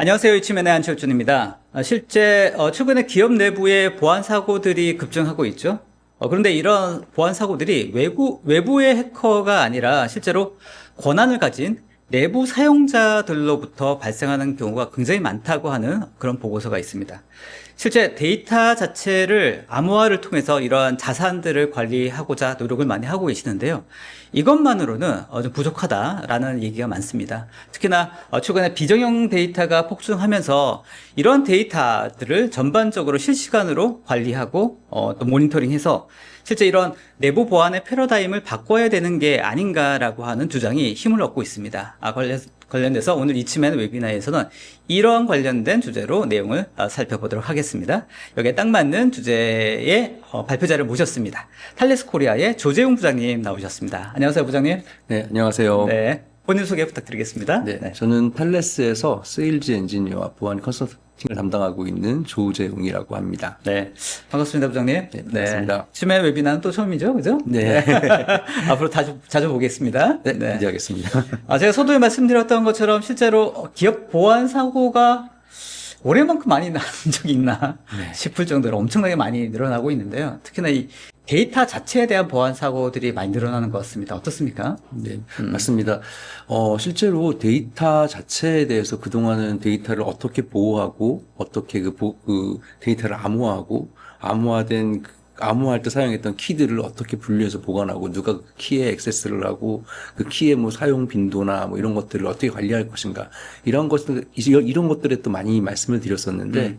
안녕하세요. 이치맨의 안철준입니다. 실제 최근에 기업 내부의 보안 사고들이 급증하고 있죠. 그런데 이런 보안 사고들이 외부의 해커가 아니라 실제로 권한을 가진 내부 사용자들로부터 발생하는 경우가 굉장히 많다고 하는 그런 보고서가 있습니다. 실제 데이터 자체를 암호화를 통해서 이러한 자산들을 관리하고자 노력을 많이 하고 계시는데요. 이것만으로는 좀 부족하다라는 얘기가 많습니다. 특히나 최근에 비정형 데이터가 폭증하면서 이런 데이터들을 전반적으로 실시간으로 관리하고 또 모니터링해서 실제 이런 내부 보안의 패러다임을 바꿔야 되는 게 아닌가라고 하는 주장이 힘을 얻고 있습니다. 관련돼서 오늘 이치맨 웨비나에서는 이러한 관련된 주제로 내용을 살펴보도록 하겠습니다. 여기에 딱 맞는 주제의 발표자를 모셨습니다. 탈레스 코리아의 조재웅 부장님 나오셨습니다. 안녕하세요, 부장님. 네, 안녕하세요. 네, 본인 소개 부탁드리겠습니다. 네, 저는 탈레스에서 세일즈 엔지니어와 보안 컨설팅을 담당하고 있는 조재웅이라고 합니다. 네, 반갑습니다, 부장님. 네, 반갑습니다. 이치맨 웨비나는 또 처음이죠, 그죠? 네. 앞으로 자주 보겠습니다. 네, 기대하겠습니다. 제가 서두에 말씀드렸던 것처럼 실제로 기업 보안 사고가 올해만큼 많이 난 적이 있나 싶을 정도로 엄청나게 많이 늘어나고 있는데요. 특히나 이 데이터 자체에 대한 보안 사고들이 많이 늘어나는 것 같습니다. 어떻습니까? 네, 맞습니다. 실제로 데이터 자체에 대해서 그동안은 데이터를 어떻게 보호하고, 어떻게 그 데이터를 암호화할 때 사용했던 키들을 어떻게 분류해서 보관하고, 누가 그 키에 액세스를 하고, 그 키의 뭐 사용 빈도나 뭐 이런 것들을 어떻게 관리할 것인가. 이런 것들에 또 많이 말씀을 드렸었는데,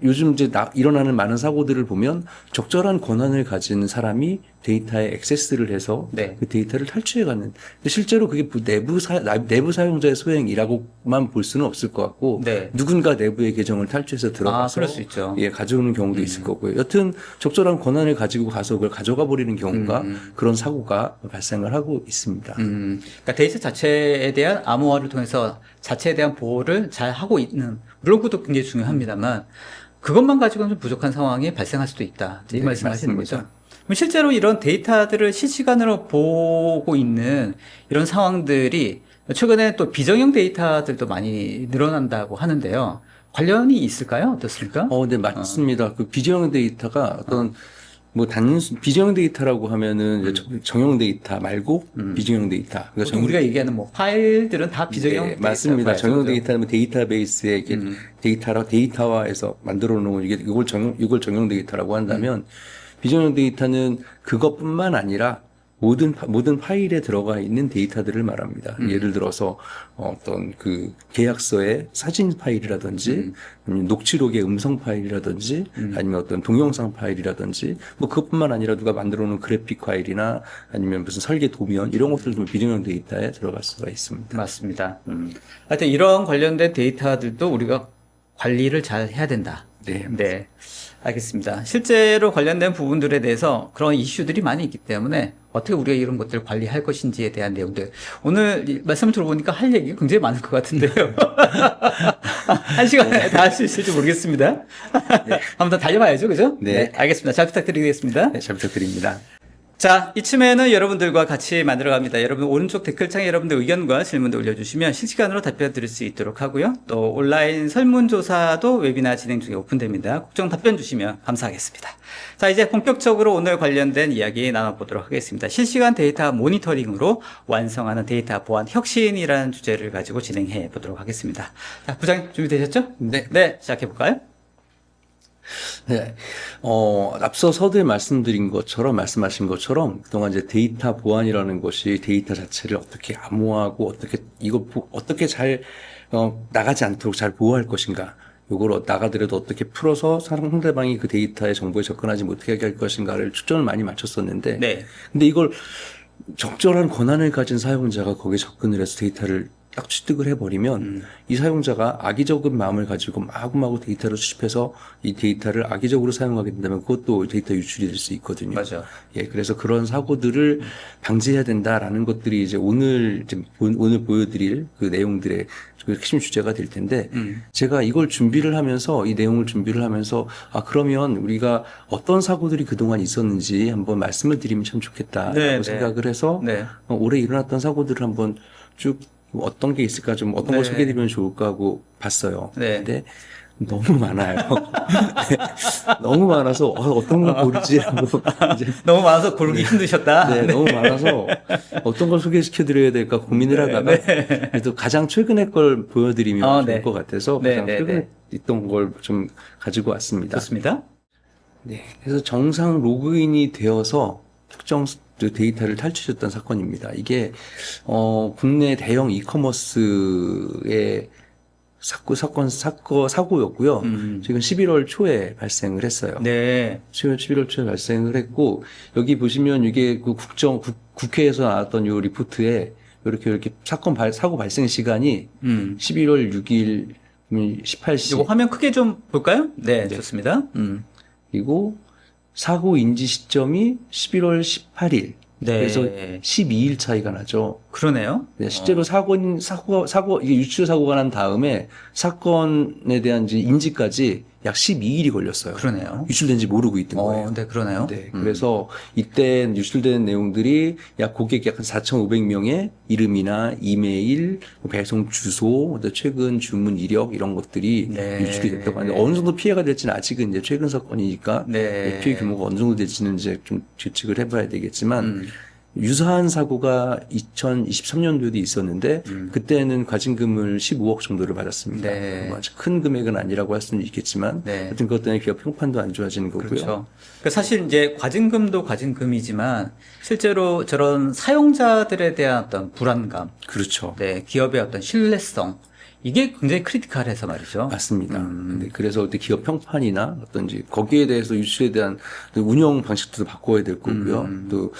요즘 이제 일어나는 많은 사고들을 보면 적절한 권한을 가진 사람이 데이터에 액세스를 해서 그 데이터를 탈취해가는. 근데 실제로 그게 내부 사용자의 소행이라고만 볼 수는 없을 것 같고, 누군가 내부의 계정을 탈취해서 들어가서 그럴 수 있죠. 가져오는 경우도 있을 거고요. 여튼 적절한 권한을 가지고 가서 그걸 가져가 버리는 경우가 그런 사고가 발생을 하고 있습니다. 그러니까 데이터 자체에 대한 암호화를 통해서 자체에 대한 보호를 잘 하고 있는, 물론 그것도 굉장히 중요합니다만 그것만 가지고는 좀 부족한 상황이 발생할 수도 있다. 이 말씀하시는 거죠. 그럼 실제로 이런 데이터들을 실시간으로 보고 있는 이런 상황들이 최근에 또 비정형 데이터들도 많이 늘어난다고 하는데요. 관련이 있을까요? 어떻습니까? 네, 맞습니다. 그 비정형 데이터가 어떤 비정형 데이터라고 하면은 정형 데이터 말고 비정형 데이터. 그러니까 우리가 얘기하는 뭐 파일들은 다 비정형 데이터. 맞습니다. 정형 데이터는 데이터베이스에 이게 데이터화해서 만들어 놓은 이걸 정형 데이터라고 한다면 비정형 데이터는 그것뿐만 아니라 모든 파일에 들어가 있는 데이터들을 말합니다. 예를 들어서 어떤 그 계약서의 사진 파일이라든지 아니면 녹취록의 음성 파일이라든지 아니면 어떤 동영상 파일이라든지 뭐 그것뿐만 아니라 누가 만들어 놓은 그래픽 파일이나 아니면 무슨 설계 도면 이런 것들도 비정형 데이터에 들어갈 수가 있습니다. 맞습니다. 하여튼 이런 관련된 데이터들도 우리가 관리를 잘 해야 된다. 네. 알겠습니다. 실제로 관련된 부분들에 대해서 그런 이슈들이 많이 있기 때문에 어떻게 우리가 이런 것들을 관리할 것인지에 대한 내용들. 오늘 말씀을 들어보니까 할 얘기가 굉장히 많을 것 같은데요. 한 시간에 다 할 수 있을지 모르겠습니다. 한번 더 달려봐야죠. 그죠? 네. 알겠습니다. 잘 부탁드리겠습니다. 네, 잘 부탁드립니다. 자, 이쯤에는 여러분들과 같이 만들어갑니다. 여러분 오른쪽 댓글창에 여러분들 의견과 질문도 올려주시면 실시간으로 답변 드릴 수 있도록 하고요. 또 온라인 설문조사도 웨비나 진행 중에 오픈됩니다. 국정 답변 주시면 감사하겠습니다. 자, 이제 본격적으로 오늘 관련된 이야기 나눠보도록 하겠습니다. 실시간 데이터 모니터링으로 완성하는 데이터 보안 혁신이라는 주제를 가지고 진행해 보도록 하겠습니다. 자, 부장님 준비되셨죠? 네, 시작해볼까요? 네. 앞서 서두에 말씀하신 것처럼, 그동안 이제 데이터 보안이라는 것이 데이터 자체를 어떻게 암호화하고, 어떻게 잘, 나가지 않도록 잘 보호할 것인가. 요걸 나가더라도 어떻게 풀어서 상대방이 그 데이터의 정보에 접근하지 못하게 할 것인가를 초점을 많이 맞췄었는데, 근데 이걸 적절한 권한을 가진 사용자가 거기에 접근을 해서 데이터를 딱 취득을 해버리면 이 사용자가 악의적인 마음을 가지고 마구마구 데이터를 수집해서 이 데이터를 악의적으로 사용하게 된다면 그것도 데이터 유출이 될 수 있거든요. 맞아. 그래서 그런 사고들을 방지해야 된다라는 것들이 이제 오늘 보여드릴 그 내용들의 그 핵심 주제가 될 텐데 제가 이걸 이 내용을 준비를 하면서 그러면 우리가 어떤 사고들이 그동안 있었는지 한번 말씀을 드리면 참 좋겠다라고 생각을 해서 올해 일어났던 사고들을 한번 쭉 어떤 게 있을까 좀 어떤 걸 소개해드리면 좋을까 하고 봤어요. 네. 근데 너무 많아요. 네. 너무 많아서 어떤 걸 고르지 하고 이제 너무 많아서 고르기 힘드셨다. 네, 너무 많아서 어떤 걸 소개시켜드려야 될까 고민을 하다가 그래도 가장 최근에 걸 보여드리면 좋을 것 같아서 가장 최근에 있던 걸 좀 가지고 왔습니다. 좋습니다. 네, 그래서 정상 로그인이 되어서 특정 데이터를 탈취했던 사건입니다. 이게 국내 대형 이커머스의 사고였고요. 지금 11월 초에 발생을 했어요. 네. 11월 초에 발생을 했고, 여기 보시면 이게 그 국회에서 나왔던 요 리포트에 이렇게 사고 발생 시간이 11월 6일 18시. 이거 화면 크게 좀 볼까요? 네, 좋습니다. 그리고 사고 인지 시점이 11월 18일. 네. 그래서 12일 차이가 나죠. 그러네요. 네, 실제로 이게 유출 사고가 난 다음에 사건에 대한 이제 인지까지 약 12일이 걸렸어요. 그러네요. 유출된지 모르고 있던 거예요. 네, 그러네요. 네, 그래서 이때 유출된 내용들이 고객 약 4,500명의 이름이나 이메일, 배송 주소, 최근 주문 이력 이런 것들이 유출이 됐다고 하는데 어느 정도 피해가 될지는 아직은 이제 최근 사건이니까 피해 규모가 어느 정도 될지는 이제 좀 추측을 해봐야 되겠지만 유사한 사고가 2023년도에도 있었는데 그때는 과징금을 15억 정도를 받았습니다. 뭐 아주 큰 금액은 아니라고 할 수는 있겠지만 하여튼 그것 때문에 기업 평판도 안 좋아지는 거고요. 그렇죠. 그러니까 사실 이제 과징금도 과징금이지만 실제로 저런 사용자들에 대한 어떤 불안감, 그렇죠. 네, 기업의 어떤 신뢰성 이게 굉장히 크리티컬해서 말이죠. 맞습니다. 네, 그래서 그때 기업 평판이나 어떤지 거기에 대해서 유출에 대한 운영 방식도 바꿔야 될 거고요. 또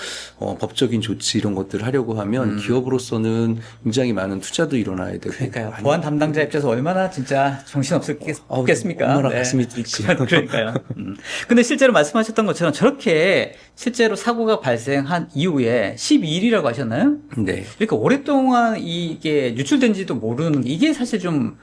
법적인 조치 이런 것들을 하려고 하면 기업으로서는 굉장히 많은 투자도 일어나야 되고. 그러니까요. 보안 담당자 입장에서 얼마나 진짜 정신 없겠습니까? 얼마나 가슴이 뛰지. 그러니까요. 근데 실제로 말씀하셨던 것처럼 저렇게 실제로 사고가 발생한 이후에 12일이라고 하셨나요? 네. 그러니까 오랫동안 이게 유출된지도 모르는 이게 사실 좀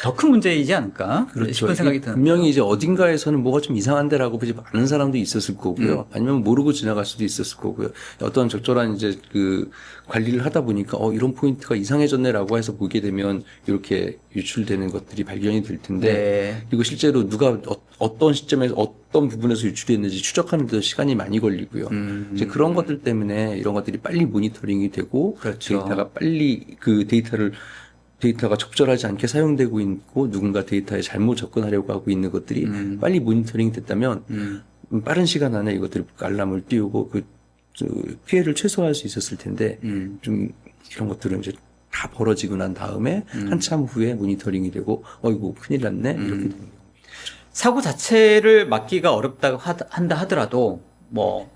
더 큰 문제이지 않을까? 그렇죠. 싶은 생각이 드는. 분명히 이제 어딘가에서는 뭐가 좀 이상한데라고 아는 사람도 있었을 거고요. 아니면 모르고 지나갈 수도 있었을 거고요. 어떤 적절한 이제 그 관리를 하다 보니까 이런 포인트가 이상해졌네라고 해서 보게 되면 이렇게 유출되는 것들이 발견이 될 텐데 그리고 실제로 누가 어떤 시점에서 어떤 부분에서 유출했는지 추적하는 데 시간이 많이 걸리고요. 이제 그런 것들 때문에 이런 것들이 빨리 모니터링이 되고 그렇죠. 데이터가 빨리 그 데이터가 적절하지 않게 사용되고 있고 누군가 데이터에 잘못 접근하려고 하고 있는 것들이 빨리 모니터링이 됐다면 빠른 시간 안에 이것들을 알람을 띄우고 그 피해를 최소화할 수 있었을 텐데 좀 이런 것들은 이제 다 벌어지고 난 다음에 한참 후에 모니터링이 되고 이거 큰일 났네 이렇게 되는 거예요. 사고 자체를 막기가 어렵다고 한다 하더라도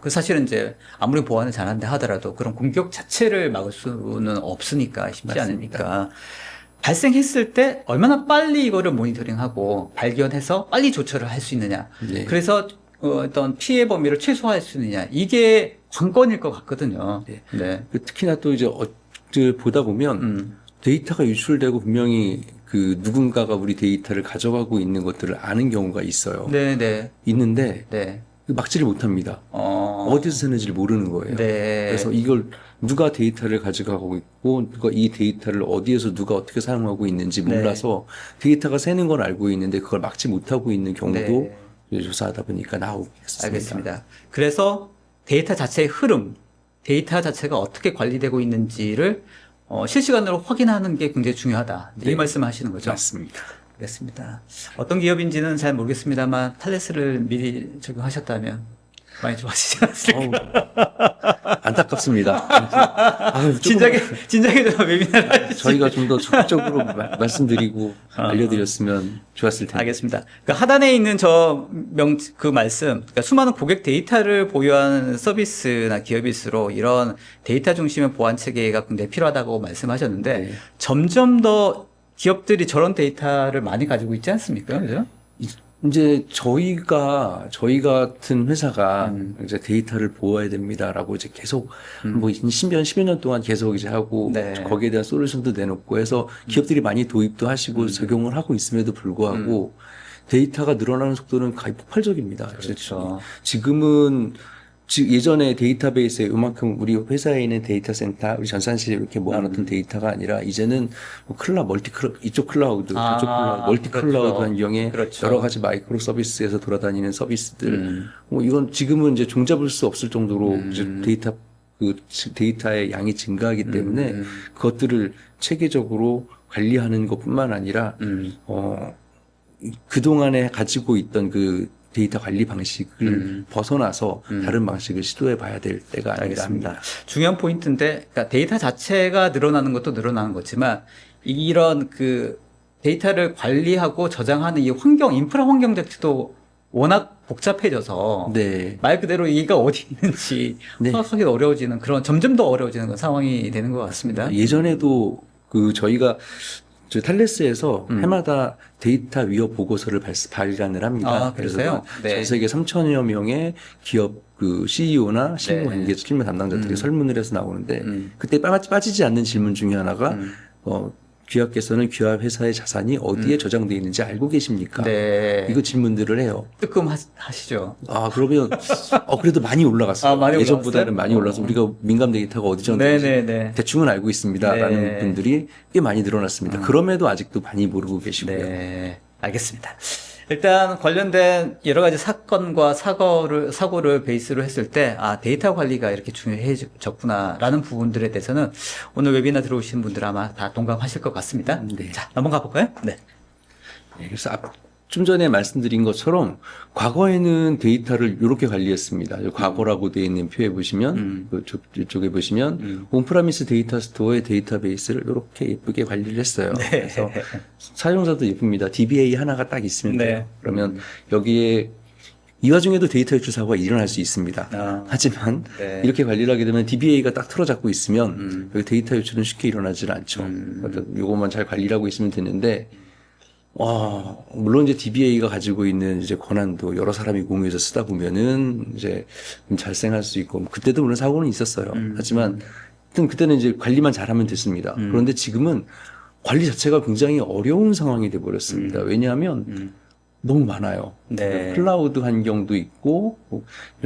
그 사실은 이제 아무리 보안을 잘한다 하더라도 그런 공격 자체를 막을 수는 없으니까 쉽지 맞습니다. 않으니까 발생했을 때 얼마나 빨리 이거를 모니터링하고 발견해서 빨리 조처를 할 수 있느냐. 그래서 어떤 피해 범위를 최소화할 수 있느냐. 이게 관건일 것 같거든요. 네. 특히나 또 이제 보다 보면 데이터가 유출되고 분명히 그 누군가가 우리 데이터를 가져가고 있는 것들을 아는 경우가 있어요. 네. 있는데 막지를 못합니다. 어디서 쓰는지를 모르는 거예요. 그래서 이걸 누가 데이터를 가져가고 있고 누가 이 데이터를 어디에서 누가 어떻게 사용하고 있는지 몰라서 데이터가 새는 건 알고 있는데 그걸 막지 못하고 있는 경우도 조사하다 보니까 나오고 있습니다. 알겠습니다. 그래서 데이터 자체의 흐름, 데이터 자체가 어떻게 관리되고 있는지를 실시간으로 확인하는 게 굉장히 중요하다. 이 말씀을 하시는 거죠? 맞습니다. 알겠습니다. 어떤 기업인지는 잘 모르겠습니다.만 탈레스를 미리 적용하셨다면 많이 좋아지지 않았을까? 안타깝습니다. 진작에 좀 웨비나를 하시죠. 저희가 좀 더 적극적으로 말씀드리고 알려드렸으면 좋았을 텐데. 알겠습니다. 그러니까 하단에 있는 그 말씀, 그러니까 수많은 고객 데이터를 보유하는 서비스나 기업일수록 이런 데이터 중심의 보안 체계가 굉장히 필요하다고 말씀하셨는데 점점 더 기업들이 저런 데이터를 많이 가지고 있지 않습니까? 그죠? 이제 저희 같은 회사가 이제 데이터를 보호해야 됩니다라고 이제 계속 뭐 10여 년 동안 계속 이제 하고 거기에 대한 솔루션도 내놓고 해서 기업들이 많이 도입도 하시고 적용을 하고 있음에도 불구하고 데이터가 늘어나는 속도는 거의 폭발적입니다. 그렇죠. 지금은 예전에 데이터베이스에 이만큼 우리 회사에 있는 데이터 센터, 우리 전산실에 이렇게 모아놓던 데이터가 아니라 이제는 뭐 이쪽 클라우드, 저쪽 클라우드, 멀티 클라우드 그렇죠. 환경에 그렇죠. 여러 가지 마이크로 서비스에서 돌아다니는 서비스들. 뭐 이건 지금은 이제 종잡을 수 없을 정도로 이제 데이터의 양이 증가하기 때문에 그것들을 체계적으로 관리하는 것뿐만 아니라 그동안에 가지고 있던 그 데이터 관리 방식을 벗어나서 다른 방식을 시도해 봐야 될 때가 아닌가 알겠습니다. 합니다. 중요한 포인트인데, 그러니까 데이터 자체가 늘어나는 것도 늘어나는 거지만, 이런 그 데이터를 관리하고 저장하는 이 인프라 환경 자체도 워낙 복잡해져서, 네. 말 그대로 이가 어디 있는지 네. 파악하기 어려워지는 점점 더 어려워지는 그런 상황이 되는 것 같습니다. 예전에도 저희가 탈레스에서 해마다 데이터 위협 보고서를 발간을 합니다. 아, 그러세요? 네. 전 세계 3천여 명의 기업 CEO나 실무 관계, 실무 담당자들이 설문을 해서 나오는데 그때 빠지지 않는 질문 중에 하나가 귀하께서는 귀하 회사의 자산이 어디에 저장되어 있는지 알고 계십니까? 네. 이거 질문들을 해요. 뜨끔하시죠. 그러면 그래도 많이 올라갔어요. 많이 예전보다는 올라갔어요? 많이 올라서 우리가 민감 데이터가 어디 저장되는지 네네네. 대충은 알고 있습니다라는 네. 분들이 꽤 많이 늘어났습니다. 그럼에도 아직도 많이 모르고 계시고요. 네, 알겠습니다. 일단 관련된 여러 가지 사건과 사고를 베이스로 했을 때, 데이터 관리가 이렇게 중요해졌구나라는 부분들에 대해서는 오늘 웨비나 들어오신 분들 아마 다 동감하실 것 같습니다. 네. 자, 넘어가 볼까요? 네. 그래서 좀 전에 말씀드린 것처럼 과거에는 데이터를 이렇게 관리했습니다. 과거라고 되어 있는 표에 보시면 이쪽에 보시면 온프라미스 데이터 스토어의 데이터베이스를 이렇게 예쁘게 관리를 했어요. 네. 그래서 사용자도 예쁩니다. DBA 하나가 딱 있으면 돼요. 네. 그러면 여기에 이 와중에도 데이터 유출 사고가 일어날 수 있습니다. 하지만 네. 이렇게 관리를 하게 되면 DBA가 딱 틀어잡고 있으면 여기 데이터 유출은 쉽게 일어나지는 않죠. 그래서 이것만 잘 관리를 하고 있으면 되는데 물론 이제 DBA가 가지고 있는 이제 권한도 여러 사람이 공유해서 쓰다 보면은 이제 좀 잘생할 수 있고, 그때도 물론 사고는 있었어요. 하지만, 하여튼 그때는 이제 관리만 잘하면 됐습니다. 그런데 지금은 관리 자체가 굉장히 어려운 상황이 돼 버렸습니다. 왜냐하면 너무 많아요. 네. 클라우드 환경도 있고,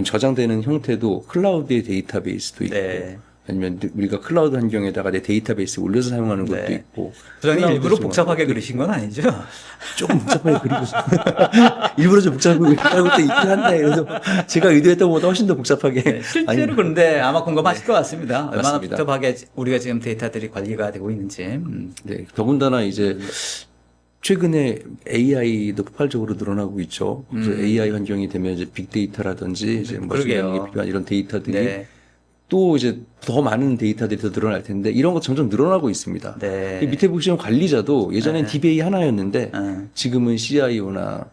저장되는 형태도 클라우드의 데이터베이스도 있고, 네. 아니면 우리가 클라우드 환경에다가 내 데이터베이스 올려서 사용하는 것도 네. 있고. 부장님 일부러 클라우드 복잡하게 중앙- 그리신 건 아니죠? 조금 복잡하게 그리고 싶어요. 일부러 좀 복잡하게 그리는 것도 있긴 한데, 그래서 제가 의도했던 것보다 훨씬 더 복잡하게. 네, 실제로 그런데 아마 공감하실 것 같습니다. 얼마나 맞습니다. 복잡하게 우리가 지금 데이터들이 관리가 되고 있는지. 네, 더군다나 이제 최근에 AI도 폭발적으로 늘어나고 있죠. 그래서 AI 환경이 되면 이제 빅데이터라든지 이제 머신러닝에 그러게요. 필요한 이런 데이터들이 네. 또 이제 더 많은 데이터들이 더 늘어날 텐데 이런 거 점점 늘어나고 있습니다. 네. 이 밑에 보시면 관리자도 예전엔 네. DBA 하나였는데 음. 지금은 CIO나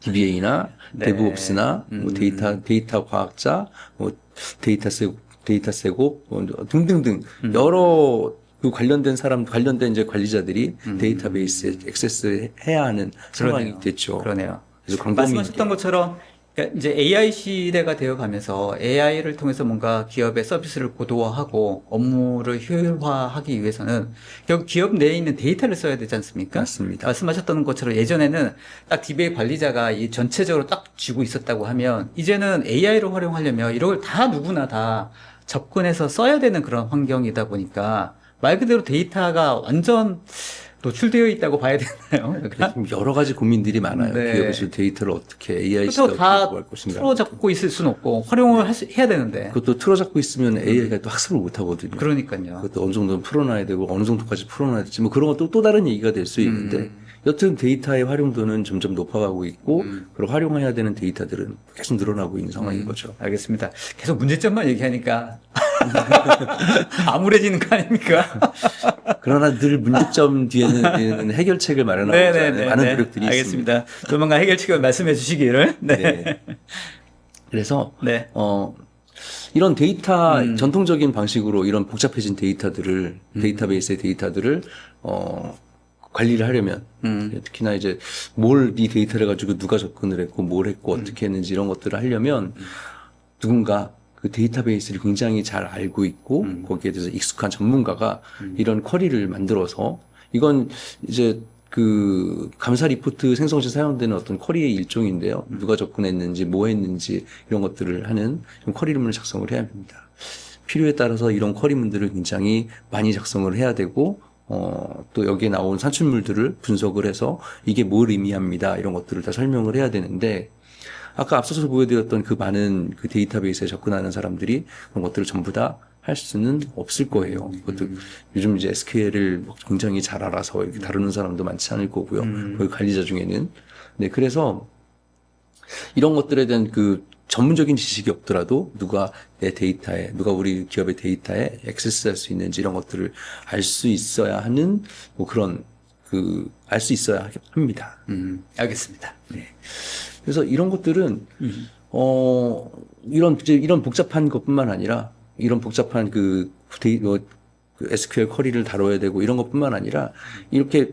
DBA나 네. 데브옵스나 뭐 데이터 과학자, 뭐 데이터 세고 등등등 여러 그 관련된 이제 관리자들이 데이터베이스에 액세스해야 하는 상황이 그러네요. 됐죠. 그러네요. 그래서 광범위 말씀하셨던 것처럼 그러니까 이제 AI 시대가 되어 가면서 AI를 통해서 뭔가 기업의 서비스를 고도화하고 업무를 효율화하기 위해서는 결국 기업 내에 있는 데이터를 써야 되지 않습니까? 맞습니다. 말씀하셨던 것처럼 예전에는 딱 DBA 관리자가 이 전체적으로 딱 쥐고 있었다고 하면 이제는 AI를 활용하려면 이걸 다 누구나 다 접근해서 써야 되는 그런 환경이다 보니까 말 그대로 데이터가 완전 노출되어 있다고 봐야 되나요? 지금 여러 가지 고민들이 많아요. 네. 기업에서 데이터를 어떻게 AI 그렇다고 시대에 다 어떻게 할 것인가. 틀어잡고 있을 수는 없고 활용을 해야 되는데. 그것도 틀어잡고 있으면 AI가 또 학습을 못 하거든요. 그러니까요. 그것도 어느 정도는 풀어놔야 되고 어느 정도까지 풀어놔야 될지 뭐 그런 것도 또 다른 얘기가 될 수 있는데 여튼 데이터의 활용도는 점점 높아가고 있고 그리고 활용해야 되는 데이터들은 계속 늘어나고 있는 상황인 거죠. 알겠습니다. 계속 문제점만 얘기하니까 암울해지는 거 아닙니까? 그러나 늘 문제점 뒤에는 해결책을 마련하고자 하는 많은 노력들이 있습니다. 알겠습니다. 조만간 해결책을 말씀해 주시기를. 네. 네. 그래서 네. 이런 데이터 전통적인 방식으로 이런 복잡해진 데이터들을 데이터베이스의 데이터들을 관리를 하려면 특히나 이제 이 데이터를 가지고 누가 접근을 했고 뭘 했고 어떻게 했는지 이런 것들을 하려면 누군가 그 데이터베이스를 굉장히 잘 알고 있고 거기에 대해서 익숙한 전문가가 이런 쿼리를 만들어서 이건 이제 그 감사 리포트 생성 시 사용되는 어떤 쿼리의 일종인데요. 누가 접근했는지, 뭐 했는지 이런 것들을 하는 쿼리문을 작성을 해야 합니다. 필요에 따라서 이런 쿼리문들을 굉장히 많이 작성을 해야 되고 또 여기에 나온 산출물들을 분석을 해서 이게 뭘 의미합니다. 이런 것들을 다 설명을 해야 되는데 아까 앞서서 보여드렸던 그 많은 그 데이터베이스에 접근하는 사람들이 그런 것들을 전부 다 할 수는 없을 거예요. 그것도 요즘 이제 SQL을 굉장히 잘 알아서 이렇게 다루는 사람도 많지 않을 거고요. 거기 관리자 중에는. 네, 그래서 이런 것들에 대한 그 전문적인 지식이 없더라도 누가 내 데이터에, 누가 우리 기업의 데이터에 액세스할 수 있는지 이런 것들을 알 수 있어야 하는 뭐 그런 알 수 있어야 합니다. 알겠습니다. 네. 그래서 이런 것들은 이런 복잡한 것뿐만 아니라 이런 복잡한 그 SQL 쿼리를 다뤄야 되고 이런 것뿐만 아니라 이렇게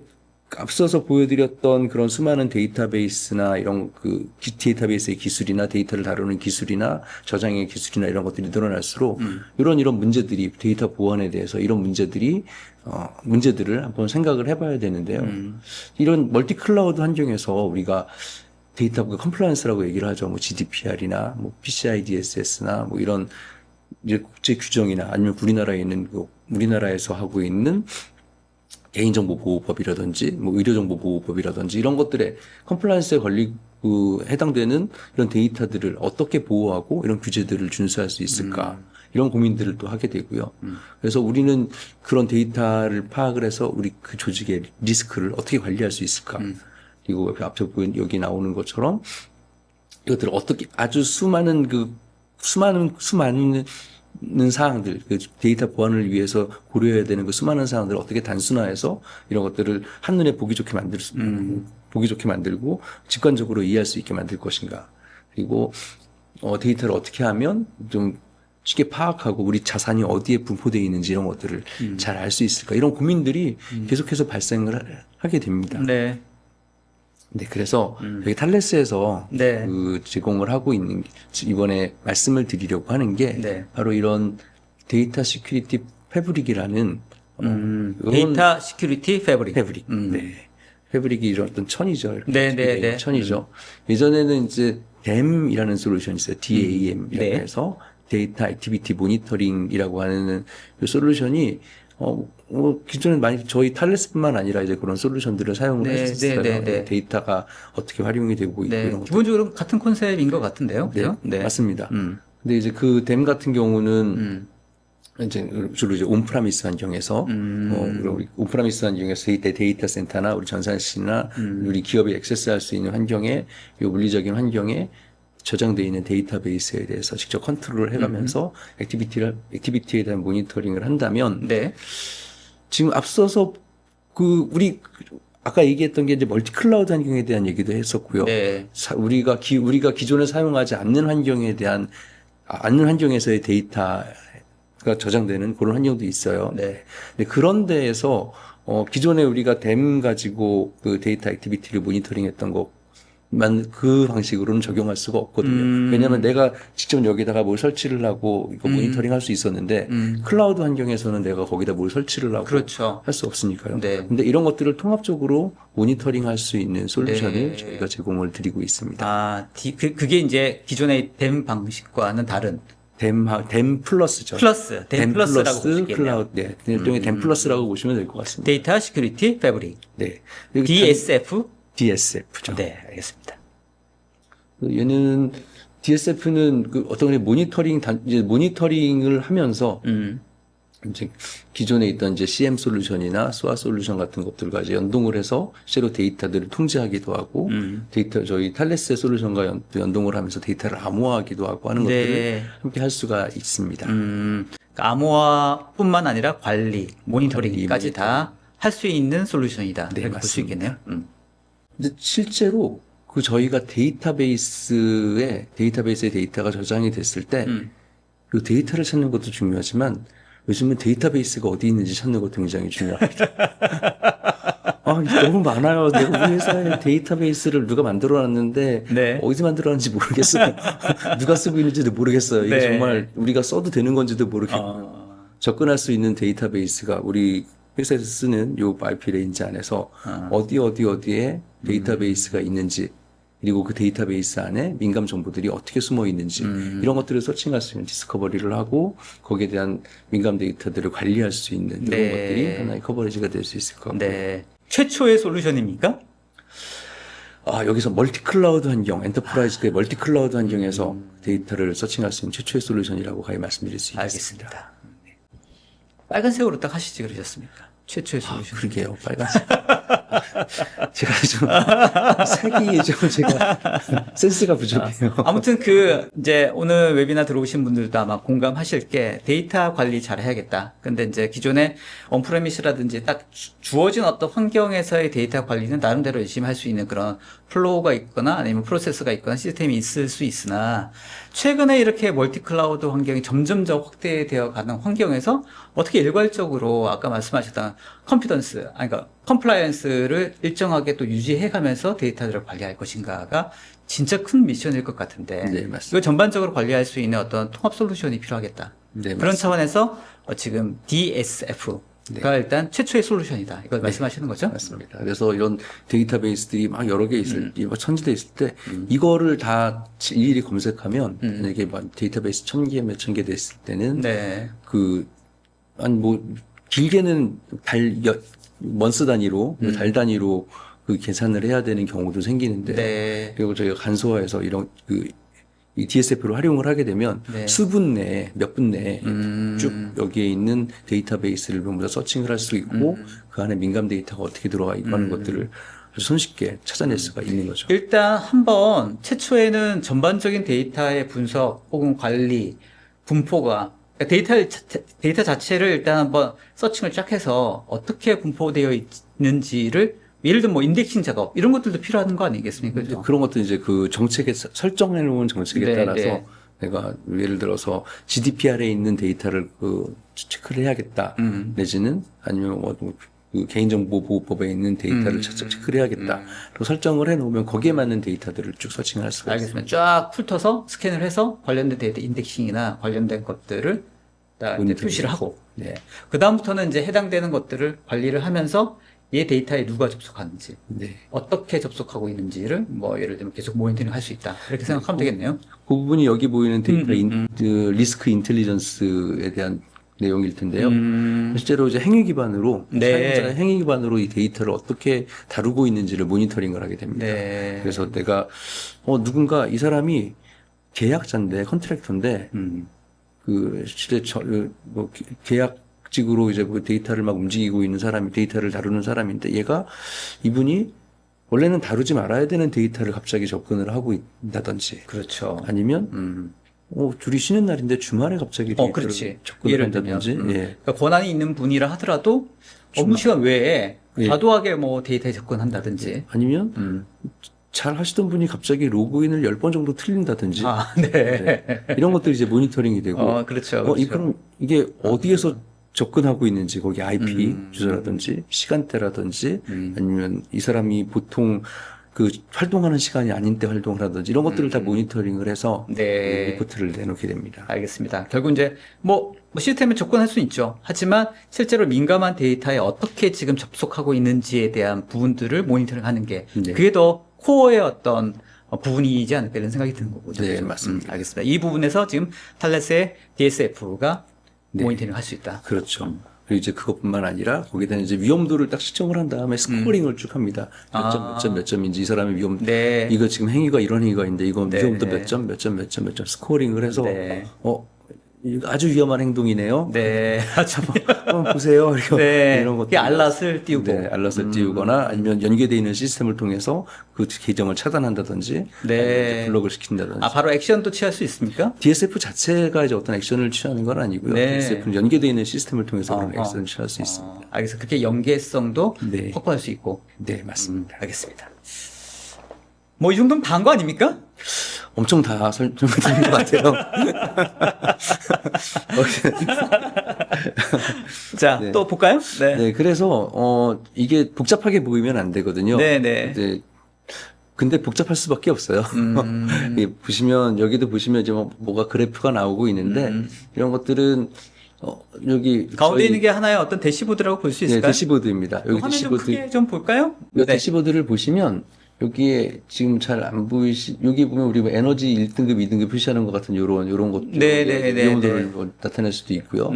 앞서서 보여드렸던 그런 수많은 데이터베이스나 이런 그 데이터베이스의 기술이나 데이터를 다루는 기술이나 저장의 기술이나 이런 것들이 늘어날수록 이런 문제들이 데이터 보안에 대해서 이런 문제들을 한번 생각을 해봐야 되는데요. 이런 멀티 클라우드 환경에서 우리가 데이터 컴플라이언스라고 얘기를 하죠. 뭐 GDPR이나 뭐 PCI DSS나 뭐 이런 이제 국제 규정이나 아니면 우리나라에서 하고 있는 개인정보보호법이라든지 뭐 의료정보보호법이라든지 이런 것들에 컴플라이언스에 해당되는 이런 데이터들을 어떻게 보호하고 이런 규제들을 준수할 수 있을까 이런 고민들을 또 하게 되고요. 그래서 우리는 그런 데이터를 파악을 해서 우리 그 조직의 리스크를 어떻게 관리할 수 있을까. 그리고 앞서 보인 여기 나오는 것처럼 이것들을 어떻게 아주 수많은 사항들, 그 데이터 보안을 위해서 고려해야 되는 그 수많은 사항들을 어떻게 단순화해서 이런 것들을 한눈에 보기 좋게 만들고 직관적으로 이해할 수 있게 만들 것인가. 그리고 데이터를 어떻게 하면 좀 쉽게 파악하고 우리 자산이 어디에 분포되어 있는지 이런 것들을 잘 알 수 있을까. 이런 고민들이 계속해서 발생을 하게 됩니다. 네. 네, 그래서 여기 탈레스에서 네. 그 제공을 하고 있는 이번에 말씀을 드리려고 하는 게 네. 바로 이런 데이터 시큐리티 패브릭이라는 데이터 시큐리티 패브릭. 네. 패브릭이 이런 어떤 천이죠. 이렇게 네. 천이죠. 예전에는 이제 DAM이라는 솔루션이 있어요. DAM이라고 네. 해서 데이터 액티비티 모니터링이라고 하는 이 솔루션이 기존에 많이 저희 탈레스뿐만 아니라 이제 그런 솔루션들을 사용을 했었어요. 네. 데이터가 어떻게 활용이 되고 있고 이런 것들. 기본적으로 같은 컨셉인 것 같은데요. 네, 그죠? 네. 맞습니다. 근데 이제 그 댐 같은 경우는 이제 주로 이제 온프라미스 환경에서 우리 온프라미스 환경에서 데이터 센터나 우리 전산실이나 우리 기업이 액세스할 수 있는 환경에 이 물리적인 환경에 저장되어 있는 데이터베이스에 대해서 직접 컨트롤을 해가면서 액티비티에 대한 모니터링을 한다면 네. 지금 앞서서 우리 아까 얘기했던 게 이제 멀티 클라우드 환경에 대한 얘기도 했었고요. 네. 우리가 기존에 사용하지 않는 환경에서의 데이터가 저장되는 그런 환경도 있어요. 네. 근데 그런 데에서 기존에 우리가 댐 가지고 그 데이터 액티비티를 모니터링했던 것만 그 방식으로는 적용할 수가 없거든요. 왜냐하면 내가 직접 여기다가 뭘 설치를 하고 이거 모니터링 할 수 있었는데 클라우드 환경에서는 내가 거기다 뭘 설치를 하고 그렇죠. 할 수 없으니까요. 네. 근데 이런 것들을 통합적으로 모니터링 할 수 있는 솔루션을 네. 저희가 제공을 드리고 있습니다. 아, 그게 이제 기존의 댐 방식과는 다른 댐 플러스죠. 댐 플러스라고 보시겠네요. 클라우드, 네. 일종의 댐 플러스라고 보시면 될 것 같습니다. 데이터 시큐리티 패브릭. 네. DSF죠. 죠. 네, 알겠습니다. 얘는 DSF는 어떤 모니터링을 하면서 이제 기존에 있던 이제 CM 솔루션이나 SOA 솔루션 같은 것들과 이제 연동을 해서 실제로 데이터들을 통제하기도 하고 저희 탈레스 솔루션과 연동을 하면서 데이터를 암호화하기도 하고 하는 것들을 함께 할 수가 있습니다. 암호화뿐만 아니라 관리, 모니터링까지 다 할 수 있는 솔루션이다. 네, 이렇게 볼 수 맞습니다. 있겠네요. 근데 실제로 저희가 데이터베이스에 데이터가 저장이 됐을 때 그 데이터를 찾는 것도 중요하지만 요즘은 데이터베이스가 어디 있는지 찾는 것도 굉장히 중요합니다. 너무 많아요. 내가 우리 회사에 데이터베이스를 누가 만들어놨는데 네. 어디서 만들어놨는지 모르겠어요. 누가 쓰고 있는지도 모르겠어요. 이게 네. 정말 우리가 써도 되는 건지도 모르겠고 접근할 수 있는 데이터베이스가 우리 회사에서 쓰는 요 IP 레인지 안에서 어디에 데이터베이스가 있는지 그리고 그 데이터베이스 안에 민감 정보들이 어떻게 숨어 있는지 이런 것들을 서칭할 수 있는 디스커버리를 하고 거기에 대한 민감 데이터들을 관리할 수 있는 이런 네. 것들이 하나의 커버리지가 될 수 있을 것 같고요. 네. 최초의 솔루션입니까? 여기서 멀티클라우드 환경, 엔터프라이즈의 멀티클라우드 환경에서 데이터를 서칭할 수 있는 최초의 솔루션이라고 가히 말씀드릴 수 있겠습니다. 알겠습니다. 네. 빨간색으로 딱 하시지 그러셨습니까? 최초의 솔루션. 그러게요, 빨간색. 제가 좀 색이 좀 제가 센스가 부족해요. 아무튼 이제 오늘 웨비나 들어오신 분들도 아마 공감하실 게 데이터 관리 잘 해야겠다. 근데 이제 기존에 온프레미스라든지 딱 주어진 어떤 환경에서의 데이터 관리는 나름대로 열심히 할 수 있는 그런 플로우가 있거나 아니면 프로세스가 있거나 시스템이 있을 수 있으나 최근에 이렇게 멀티 클라우드 환경이 점점점 확대되어 가는 환경에서 어떻게 일괄적으로 아까 말씀하셨던 그러니까 컴플라이언스를 일정하게 또 유지해 가면서 데이터들을 관리할 것인가가 진짜 큰 미션일 것 같은데. 네, 맞습니다. 이걸 전반적으로 관리할 수 있는 어떤 통합 솔루션이 필요하겠다. 네, 그런 맞습니다. 차원에서 지금 DSF가 일단 최초의 솔루션이다. 이걸 말씀하시는 거죠? 맞습니다. 그래서 이런 데이터베이스들이 막 여러 개 천지돼 있을 때 이거를 다 일일이 검색하면 이게 막 데이터베이스 1000개, 몇천 개 됐을 때는 네. 길게는 먼스 단위로, 달 단위로 그 계산을 해야 되는 경우도 생기는데, 네. 그리고 저희가 간소화해서 이 DSF를 활용을 하게 되면 네. 수분 내에, 몇 분 내에 쭉 여기에 있는 데이터베이스를 전부 다 서칭을 할 수 있고, 그 안에 민감 데이터가 어떻게 들어가 있고 하는 것들을 아주 손쉽게 찾아낼 수가 있는 거죠. 일단 한번 최초에는 전반적인 데이터의 분석 혹은 관리, 분포가 그러니까 데이터 자체를 일단 한번 서칭을 쫙 해서 어떻게 분포되어 있는지를 예를 들면 뭐 인덱싱 작업 이런 것들도 필요한 거 아니겠습니까? 그죠? 그런 것도 이제 그 정책에 설정해 놓은 정책에 네, 따라서 네. 내가 예를 들어서 GDPR에 있는 데이터를 체크를 해야겠다. 내지는 아니면 그 개인정보보호법에 있는 데이터를 체크를 해야겠다. 또 설정을 해 놓으면 거기에 맞는 데이터들을 쭉 서칭을 할 수가 있습니다. 알겠습니다. 쫙 훑어서 스캔을 해서 관련된 데이터 인덱싱이나 관련된 것들을 다 이제 표시를 하고, 네. 그 다음부터는 이제 해당되는 것들을 관리를 하면서 얘 데이터에 누가 접속하는지, 네. 어떻게 접속하고 있는지를 뭐 예를 들면 계속 모니터링 할 수 있다. 이렇게 생각하면 되겠네요. 그 부분이 여기 보이는 데이터 리스크 인텔리전스에 대한 내용일 텐데요. 실제로 이제 행위 기반으로 네. 사용자의 행위 기반으로 이 데이터를 어떻게 다루고 있는지를 모니터링을 하게 됩니다. 네. 그래서 내가 누군가 이 사람이 계약자인데 컨트랙터인데 실제 계약직으로 이제 그 데이터를 막 움직이고 있는 사람이 데이터를 다루는 사람인데 이분이 원래는 다루지 말아야 되는 데이터를 갑자기 접근을 하고 있다든지 그렇죠. 아니면 둘이 쉬는 날인데 주말에 갑자기 데이터를 그렇지. 접근을 예를 한다든지 들면, 예. 그러니까 권한이 있는 분이라 하더라도 업무 시간 외에 예. 과도하게 뭐 데이터에 접근한다든지. 아니면 잘 하시던 분이 갑자기 로그인을 10번 정도 틀린다든지 네. 네. 이런 것들이 이제 모니터링이 되고 그렇죠. 그렇죠. 그럼 이게 어디에서 접근하고 있는지 거기 IP 주소라든지 시간대라든지 아니면 이 사람이 보통 그 활동하는 시간이 아닌 때 활동을 하든지 이런 것들을 다 모니터링을 해서 네. 리포트를 내놓게 됩니다. 알겠습니다. 결국 이제 뭐 시스템에 접근할 수 있죠. 하지만 실제로 민감한 데이터에 어떻게 지금 접속하고 있는지에 대한 부분들을 모니터링하는 게 네. 그게 더 코어의 어떤 부분이지 않을까 이런 생각이 드는 거고. 네, 맞습니다. 알겠습니다. 이 부분에서 지금 탈렛의 DSF가 네. 모니터링 할 수 있다. 그렇죠. 그리고 이제 그것뿐만 아니라 거기다 이제 위험도를 딱 측정을 한 다음에 스코어링을 쭉 합니다. 몇 점인지 이 사람의 위험, 네. 이거 지금 이런 행위가 있는데 이건 네, 위험도 네. 몇 점 스코어링을 해서 네. 이거 아주 위험한 행동이네요. 네. 한번 보세요. 네. 이런 것들. 이게 알랏을 띄우고. 네, 알럿을 띄우거나 아니면 연계되어 있는 시스템을 통해서 그 계정을 차단한다든지 네. 아니면 블록을 시킨다든지. 바로 액션도 취할 수 있습니까? DSF 자체가 이제 어떤 액션을 취하는 건 아니고요. 네. DSF는 연계되어 있는 시스템을 통해서 그런 액션을 취할 수 있습니다. 알겠습니다. 그렇게 연계성도 네. 확보할 수 있고. 네, 맞습니다. 알겠습니다. 뭐 이 정도면 다 한 거 아닙니까? 엄청 다 설명드린 것 같아요. 자, 네. 또 볼까요? 네. 네, 그래서 이게 복잡하게 보이면 안 되거든요. 네. 근데 복잡할 수밖에 없어요. 여기도 보시면 이제 뭐가 그래프가 나오고 있는데 이런 것들은 여기 가운데 저희- 있는 게 하나의 어떤 대시보드라고 볼 수 네, 있을까요? 대시보드입니다. 여기 화면 좀 대시보드 크게 좀 볼까요? 이 대시보드를 보시면 여기에 지금 잘 안 여기 보면 우리 뭐 에너지 1등급, 2등급 표시하는 것 같은 요런 것 내용들을 나타낼 수도 있고요.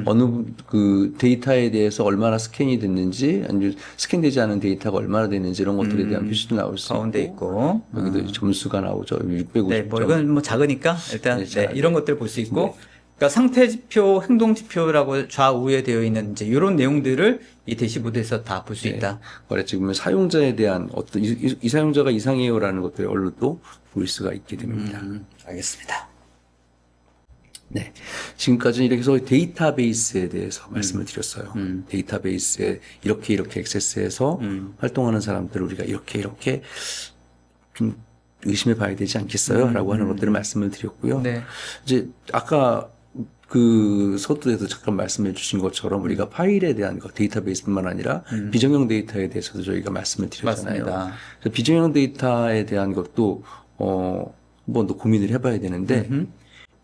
어느 그 데이터에 대해서 얼마나 스캔이 됐는지, 아니면 스캔되지 않은 데이터가 얼마나 됐는지 이런 것들에 대한 표시도 나올 수 가운데 있고. 여기도 점수가 나오죠. 650점. 네, 뭐 이건 뭐 작으니까 일단 네, 네, 이런 것들 볼 수 있고. 그러니까 상태 지표, 행동 지표라고 좌우에 되어 있는 이제 이런 내용들을 이 대시보드에서 다 볼 수 있다. 말했지 보면 사용자에 대한 어떤 이 사용자가 이상해요라는 것들을 얼른도 볼 수가 있게 됩니다. 알겠습니다. 네. 지금까지는 이렇게 해서 데이터베이스에 대해서 말씀을 드렸어요. 데이터베이스에 이렇게 액세스해서 활동하는 사람들을 우리가 이렇게 좀 의심해 봐야 되지 않겠어요? 라고 하는 것들을 말씀을 드렸고요. 네. 이제 아까 그 서두에서 잠깐 말씀해 주신 것처럼 우리가 파일에 대한 것, 데이터베이스뿐만 아니라 비정형 데이터에 대해서도 저희가 말씀을 드렸잖아요. 맞습니다. 그래서 비정형 데이터에 대한 것도 한번 더 고민을 해봐야 되는데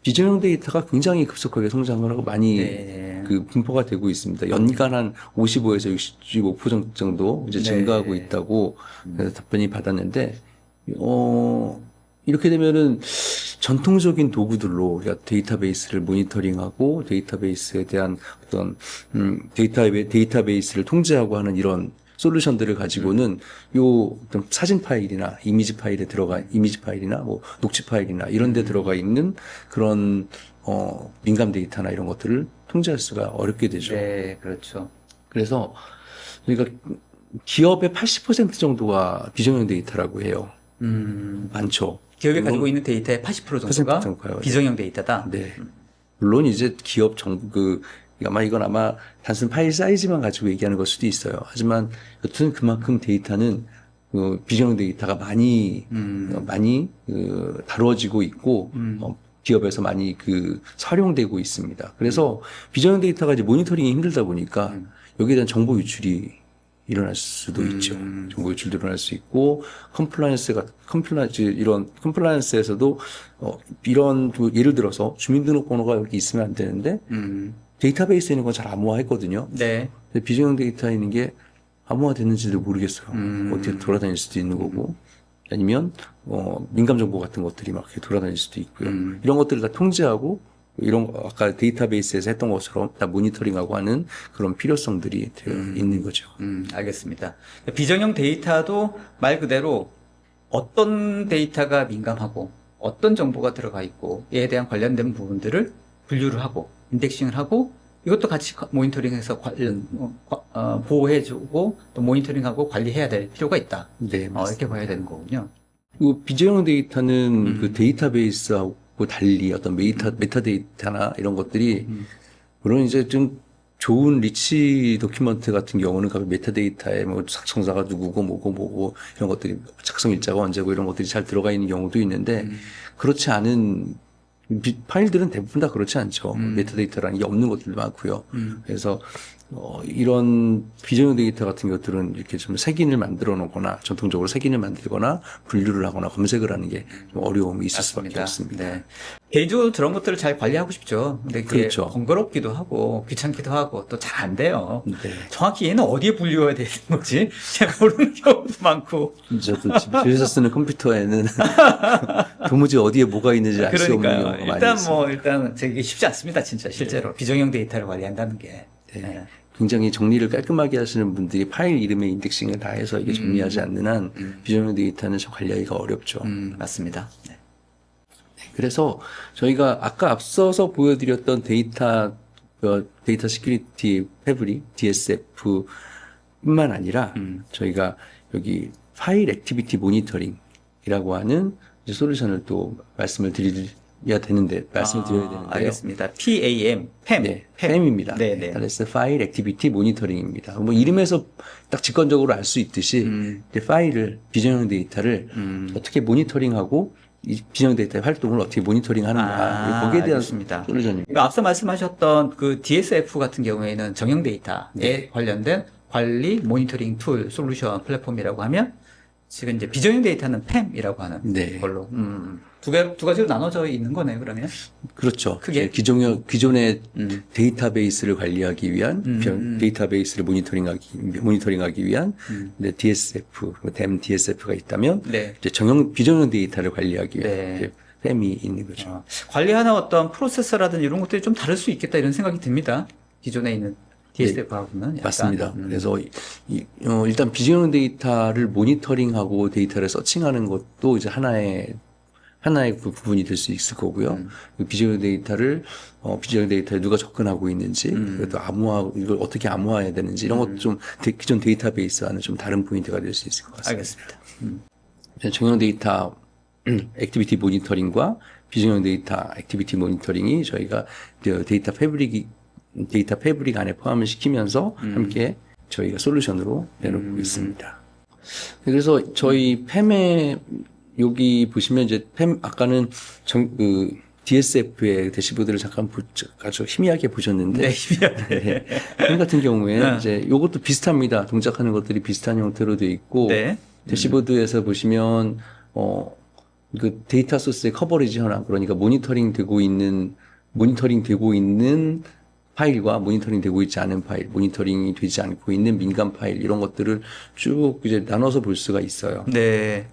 비정형 데이터가 굉장히 급속하게 성장을 하고 많이 네. 그 분포가 되고 있습니다. 연간 한 55에서 65% 정도 이제 증가하고 있다고 그래서 답변이 받았는데 이렇게 되면은 전통적인 도구들로 우리가 데이터베이스를 모니터링하고 데이터베이스에 대한 어떤 데이터베이스를 통제하고 하는 이런 솔루션들을 가지고는 요 어떤 사진 파일이나 이미지 파일이나 뭐 녹취 파일이나 이런 데 들어가 있는 그런 민감 데이터나 이런 것들을 통제할 수가 어렵게 되죠. 네, 그렇죠. 그래서 우리가 기업의 80% 정도가 비정형 데이터라고 해요. 많죠. 기업이 가지고 있는 데이터의 80% 정도가 80% 정도가요. 비정형 데이터다. 네. 물론 이제 기업 이건 아마 단순 파일 사이즈만 가지고 얘기하는 걸 수도 있어요. 하지만 여튼 그만큼 데이터는 비정형 데이터가 많이 다루어지고 있고 기업에서 많이 활용되고 있습니다. 그래서 비정형 데이터가 이제 모니터링이 힘들다 보니까 여기에 대한 정보 유출이 일어날 수도 있죠. 정보 유출도 일어날 수 있고, 이런 컴플라이언스에서도, 이런, 예를 들어서 주민등록번호가 여기 있으면 안 되는데, 데이터베이스에 있는 건 잘 암호화했거든요. 네. 근데 비정형 데이터에 있는 게 암호화 됐는지도 모르겠어요. 어떻게 돌아다닐 수도 있는 거고, 아니면, 민감 정보 같은 것들이 막 이렇게 돌아다닐 수도 있고요. 이런 것들을 다 통제하고, 아까 데이터베이스에서 했던 것처럼 다 모니터링하고 하는 그런 필요성들이 되어 있는 거죠. 알겠습니다. 비정형 데이터도 말 그대로 어떤 데이터가 민감하고 어떤 정보가 들어가 있고 이에 대한 관련된 부분들을 분류를 하고 인덱싱을 하고 이것도 같이 모니터링해서 보호해주고 또 모니터링하고 관리해야 될 필요가 있다. 네, 맞습니다. 이렇게 봐야 되는 거군요. 그리고 비정형 데이터는 그 데이터베이스하고 달리 어떤 메타데이터나 이런 것들이 물론 이제 좀 좋은 리치 도큐먼트 같은 경우는 그 메타데이터에 뭐 작성자가 누구고 뭐고 이런 것들이 작성 일자가 언제고 이런 것들이 잘 들어가 있는 경우도 있는데 그렇지 않은 파일들은 대부분 다 그렇지 않죠. 메타데이터라는 게 없는 것들도 많고요. 그래서 이런 비정형 데이터 같은 것들은 이렇게 좀 색인을 만들어 놓거나 전통적으로 색인을 만들거나 분류를 하거나 검색을 하는 게 좀 어려움이 있을 수밖에 없습니다. 네. 개인적으로 저런 것들을 잘 관리하고 싶죠. 근데 그게 그렇죠. 번거롭기도 하고 귀찮기도 하고 또 잘 안 돼요. 네. 정확히 얘는 어디에 분류해야 되는 거지? 잘 모르는 경우도 많고. 저도 집에서 쓰는 컴퓨터에는 도무지 어디에 뭐가 있는지 알 수 없는 그러니까요. 경우가 많이 일단 있습니다. 일단 되게 쉽지 않습니다. 진짜 실제로 비정형 데이터를 관리한다는 게. 네. 굉장히 정리를 깔끔하게 하시는 분들이 파일 이름의 인덱싱을 다 해서 이게 정리하지 않는 한 비정형 데이터는 좀 관리하기가 어렵죠. 맞습니다. 네. 그래서 저희가 아까 앞서서 보여드렸던 데이터 시큐리티 패브릭, DSF뿐만 아니라 저희가 여기 파일 액티비티 모니터링이라고 하는 이제 솔루션을 또 말씀을 드려야 되는데. 알겠습니다. PAM, PAM. 네, PAM입니다. 네네. 그래서 파일 액티비티 모니터링입니다. 뭐 이름에서 딱 직관적으로 알 수 있듯이 이제 비정형 데이터를 어떻게 모니터링하고 이 비정형 데이터의 활동을 어떻게 모니터링하는가 거기에 대한 알겠습니다. 솔루션입니다. 그러니까 앞서 말씀하셨던 그 DSF 같은 경우에는 정형 데이터에 관련된 관리 모니터링 툴 솔루션 플랫폼이라고 하면 지금 이제 비정형 데이터는 PEM이라고 하는 네. 걸로. 두 가지로 나눠져 있는 거네요, 그러면. 그렇죠. 크게. 기존의 데이터베이스를 관리하기 위한 데이터베이스를 모니터링하기 위한 이제 DSF, DEM DSF가 있다면 네. 이제 비정형 데이터를 관리하기 위한 네. 이제 PEM이 있는 거죠. 관리하는 어떤 프로세서라든 이런 것들이 좀 다를 수 있겠다 이런 생각이 듭니다. 기존에 있는 DSF하고는 약간. 맞습니다. 그래서 일단 비정형 데이터를 모니터링하고 데이터를 서칭하는 것도 이제 하나의 부분이 될 수 있을 거고요. 그 비정형 데이터를 비정형 데이터에 누가 접근하고 있는지, 또 이걸 어떻게 암호화해야 되는지 이런 것도 좀 기존 데이터베이스와는 좀 다른 포인트가 될 수 있을 것 같습니다. 알겠습니다. 정형 데이터 액티비티 모니터링과 비정형 데이터 액티비티 모니터링이 저희가 데이터 패브릭 안에 포함을 시키면서 함께 저희가 솔루션으로 내놓고 있습니다. 그래서 저희 팸에 여기 보시면 이제 팸 아까는 DSF의 대시보드를 잠깐 아주 희미하게 보셨는데, 네, 희미하게. 팸 같은 경우에는 이제 요것도 비슷합니다. 동작하는 것들이 비슷한 형태로 되어 있고, 네. 대시보드에서 보시면 그 데이터 소스의 커버리지 현황, 그러니까 모니터링 되고 있는 파일과 모니터링 되고 있지 않은 파일, 모니터링이 되지 않고 있는 민감 파일 이런 것들을 쭉 이제 나눠서 볼 수가 있어요. 네.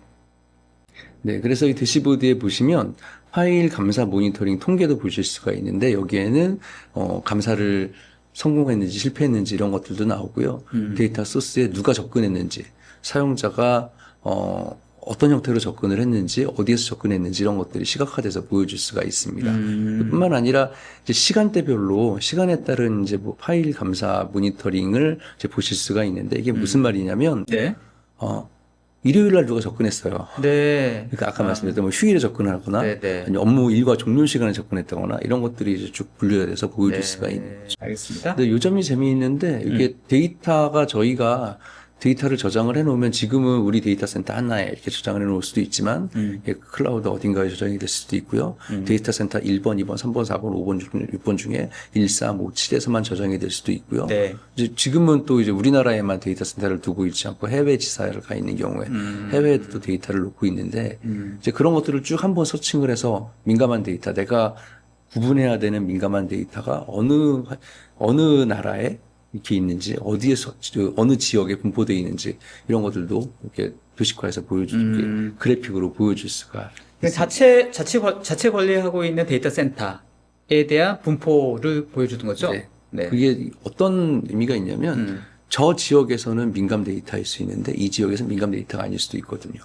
네, 그래서 이 대시보드에 보시면 파일 감사 모니터링 통계도 보실 수가 있는데 여기에는 감사를 성공했는지 실패했는지 이런 것들도 나오고요. 데이터 소스에 누가 접근했는지, 사용자가 어떤 형태로 접근을 했는지, 어디에서 접근했는지 이런 것들이 시각화돼서 보여줄 수가 있습니다. 뿐만 아니라 이제 시간에 따른 이제 뭐 파일 감사 모니터링을 이제 보실 수가 있는데 이게 무슨 말이냐면, 네. 일요일 날 누가 접근했어요. 네. 그러니까 아까 말씀드렸던 뭐 휴일에 접근하거나, 네. 아니면 업무 일과 종료 시간에 접근했다거나 이런 것들이 이제 쭉 분류가 돼서 보여줄 네. 수가 있는 거죠. 알겠습니다. 근데 요 점이 재미있는데 이게 데이터가 저희가 데이터를 저장을 해놓으면 지금은 우리 데이터 센터 하나에 이렇게 저장을 해놓을 수도 있지만 이게 클라우드 어딘가에 저장이 될 수도 있고요. 데이터 센터 1번, 2번, 3번, 4번, 5번, 6번 중에 1, 4, 5, 7에서만 저장이 될 수도 있고요. 네. 이제 지금은 또 이제 우리나라에만 데이터 센터를 두고 있지 않고 해외 지사를 가 있는 경우에 해외에도 또 데이터를 놓고 있는데 이제 그런 것들을 쭉 한번 서칭을 해서 민감한 데이터, 내가 구분해야 되는 민감한 데이터가 어느 나라에 이렇게 있는지, 어디에서, 어느 지역에 분포되어 있는지, 이런 것들도 이렇게 도식화해서 그래픽으로 보여줄 수가. 자체 관리하고 있는 데이터 센터에 대한 분포를 보여주는 거죠? 네. 네. 그게 어떤 의미가 있냐면, 저 지역에서는 민감 데이터일 수 있는데, 이 지역에서는 민감 데이터가 아닐 수도 있거든요.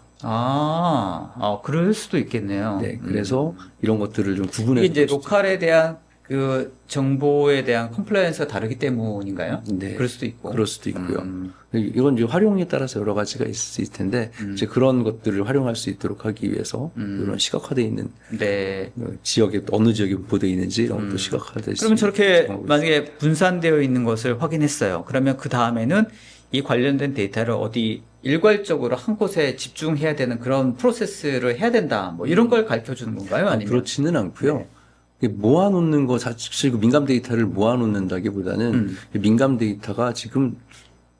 그럴 수도 있겠네요. 네. 그래서 이런 것들을 좀 구분해서. 이게 이제 로컬에 대한 그 정보에 대한 컴플라이언스가 다르기 때문인가요? 네. 그럴 수도 있고. 그럴 수도 있고요. 이건 이제 활용에 따라서 여러 가지가 있을 수 있을 텐데, 이제 그런 것들을 활용할 수 있도록 하기 위해서, 이런 시각화되어 있는, 네. 어느 지역에 분포되어 있는지, 이런 것도 시각화될 수 그러면 저렇게 있는 만약에 분산되어 있는 것을 확인했어요. 그러면 그 다음에는 이 관련된 데이터를 어디 일괄적으로 한 곳에 집중해야 되는 그런 프로세스를 해야 된다. 뭐 이런 걸 가르쳐 주는 건가요? 아니면? 그렇지는 않고요. 네. 모아놓는 거, 사실 그 민감 데이터를 모아놓는다기보다는 민감 데이터가 지금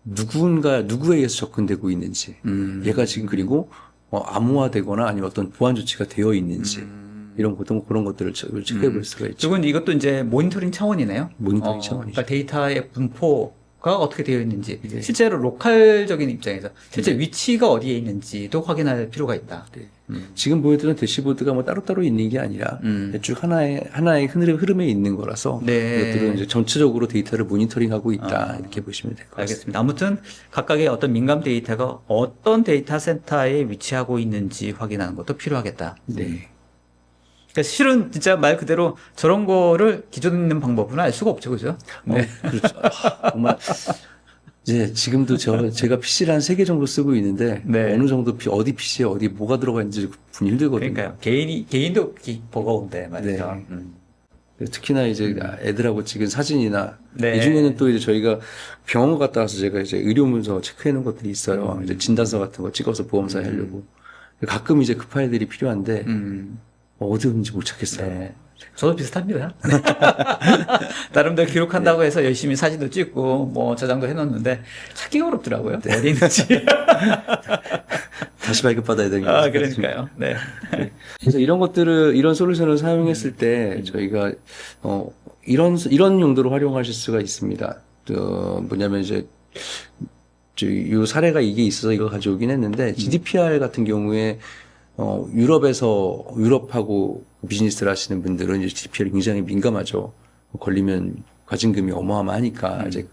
누구에 의해서 접근되고 있는지, 얘가 지금 그리고 암호화되거나 아니면 어떤 보안 조치가 되어 있는지, 이런 그런 것들을 체크해 볼 수가 있죠. 그리고 이것도 이제 모니터링 차원이네요. 모니터링 차원이죠. 그러니까 데이터의 분포가 어떻게 되어 있는지, 실제로 로컬적인 입장에서 실제 위치가 어디에 있는지도 확인할 필요가 있다. 네. 지금 보여드린 대시보드가 뭐 따로따로 있는 게 아니라 쭉 하나의 흐름에 있는 거라서 네. 이것들은 이제 전체적으로 데이터를 모니터링하고 있다 이렇게 보시면 될 것 같습니다. 알겠습니다. 아무튼 각각의 어떤 민감 데이터가 어떤 데이터 센터에 위치하고 있는지 확인하는 것도 필요하겠다. 네. 그러니까 실은 진짜 말 그대로 저런 거를 기존에 있는 방법은 알 수가 없죠, 그죠? 네. 그렇죠. 정말 이제 지금도 제가 PC를 한 3개 정도 쓰고 있는데 네. 어느 정도 어디 PC에 어디 뭐가 들어가 있는지 분이 힘들거든요. 그러니까요. 개인도 버거운데 말이죠. 네. 특히나 이제 애들하고 찍은 사진이나 네. 이 중에는 또 이제 저희가 병원 갔다 와서 제가 이제 의료문서 체크해 놓은 것들이 있어요. 이제 진단서 같은 거 찍어서 보험사에 하려고. 가끔 이제 그 파일들이 필요한데 어디 있는지 못 찾겠어요. 네. 저도 비슷합니다. 나름대로 기록한다고 해서 열심히 사진도 찍고 뭐 저장도 해놓는데 찾기가 어렵더라고요. 어디 있는지. 다시 발급받아야 되는 게 아, 그러니까요. 네. 그래서 이런 솔루션을 사용했을 때 저희가 이런 용도로 활용하실 수가 있습니다. 뭐냐면 이제 이 사례가 이게 있어서 이거 가져오긴 했는데 GDPR 같은 경우에 유럽하고 비즈니스를 하시는 분들은 이제 GDPR이 굉장히 민감하죠. 걸리면 과징금이 어마어마하니까 이제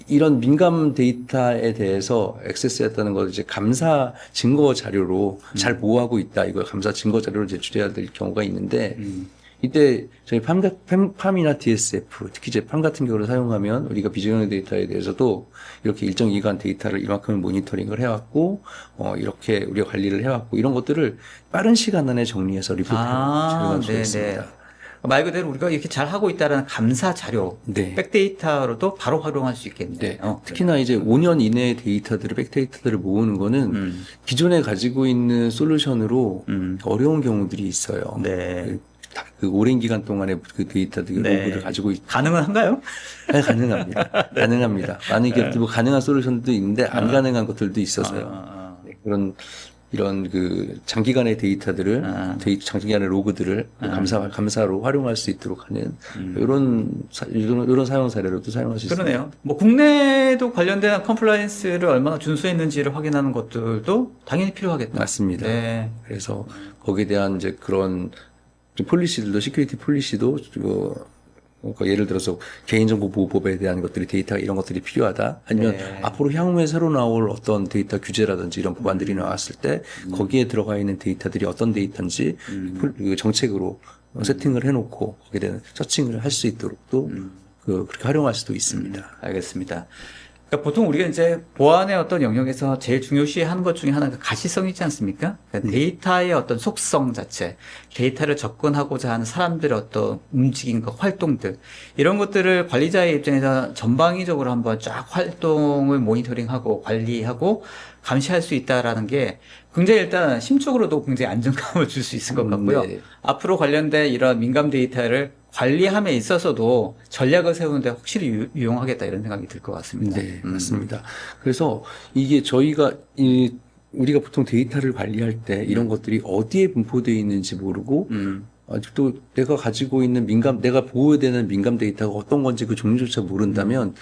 이런 민감 데이터에 대해서 액세스했다는 것을 이제 감사 증거 자료로 잘 보호하고 있다. 이걸 감사 증거 자료로 제출해야 될 경우가 있는데 이때 저희 팜이나 DSF, 특히 이제 팜 같은 경우를 사용하면 우리가 비정형 데이터에 대해서도 이렇게 일정 기간 데이터를 이만큼 모니터링을 해왔고, 이렇게 우리가 관리를 해왔고, 이런 것들을 빠른 시간 안에 정리해서 리포트를 제공할 수 있습니다. 말 그대로 우리가 이렇게 잘 하고 있다는 감사 자료, 네. 백데이터로도 바로 활용할 수 있겠네요. 네. 특히나 이제 5년 이내의 데이터들을, 백데이터들을 모으는 거는 기존에 가지고 있는 솔루션으로 어려운 경우들이 있어요. 네. 그 오랜 기간 동안의 그 데이터들, 로그를 가지고 가능은 한가요? 네, 가능합니다. 가능합니다. 많은 기업들 뭐 가능한 솔루션도 있는데 안 가능한 것들도 있어서요. 네, 이런 그 장기간의 데이터들을, 장기간의 로그들을 감사로 활용할 수 있도록 하는 이런 사용 사례로도 사용할 수 있습니다. 그러네요. 뭐 국내도 관련된 컴플라이언스를 얼마나 준수했는지를 확인하는 것들도 당연히 필요하겠다. 맞습니다. 네. 그래서 거기에 대한 이제 그런 폴리시들도, 시큐리티 폴리시도 그러니까 예를 들어서 개인정보보호법에 대한 것들이, 데이터 이런 것들이 필요하다. 아니면 앞으로 향후에 새로 나올 어떤 데이터 규제라든지 이런 법안들이 나왔을 때 거기에 들어가 있는 데이터들이 어떤 데이터인지 그 정책으로 세팅을 해놓고 거기에 대한 서칭을 할 수 있도록도 그렇게 활용할 수도 있습니다. 알겠습니다. 그러니까 보통 우리가 이제 보안의 어떤 영역에서 제일 중요시하는 것 중에 하나가 가시성이 있지 않습니까? 그러니까 데이터의 어떤 속성 자체, 데이터를 접근하고자 하는 사람들의 어떤 움직임과 활동들, 이런 것들을 관리자의 입장에서 전방위적으로 한번 쫙 활동을 모니터링하고 관리하고 감시할 수 있다라는 게 굉장히 일단 심적으로도 굉장히 안정감을 줄 수 있을 것 같고요. 네. 앞으로 관련된 이런 민감 데이터를 관리함에 있어서도 전략을 세우는데 확실히 유용하겠다 이런 생각이 들 것 같습니다. 네, 맞습니다. 그래서 이게 우리가 보통 데이터를 관리할 때 이런 것들이 어디에 분포되어 있는지 모르고 아직도 내가 가지고 있는 내가 보호해야 되는 민감 데이터가 어떤 건지 그 종류조차 모른다면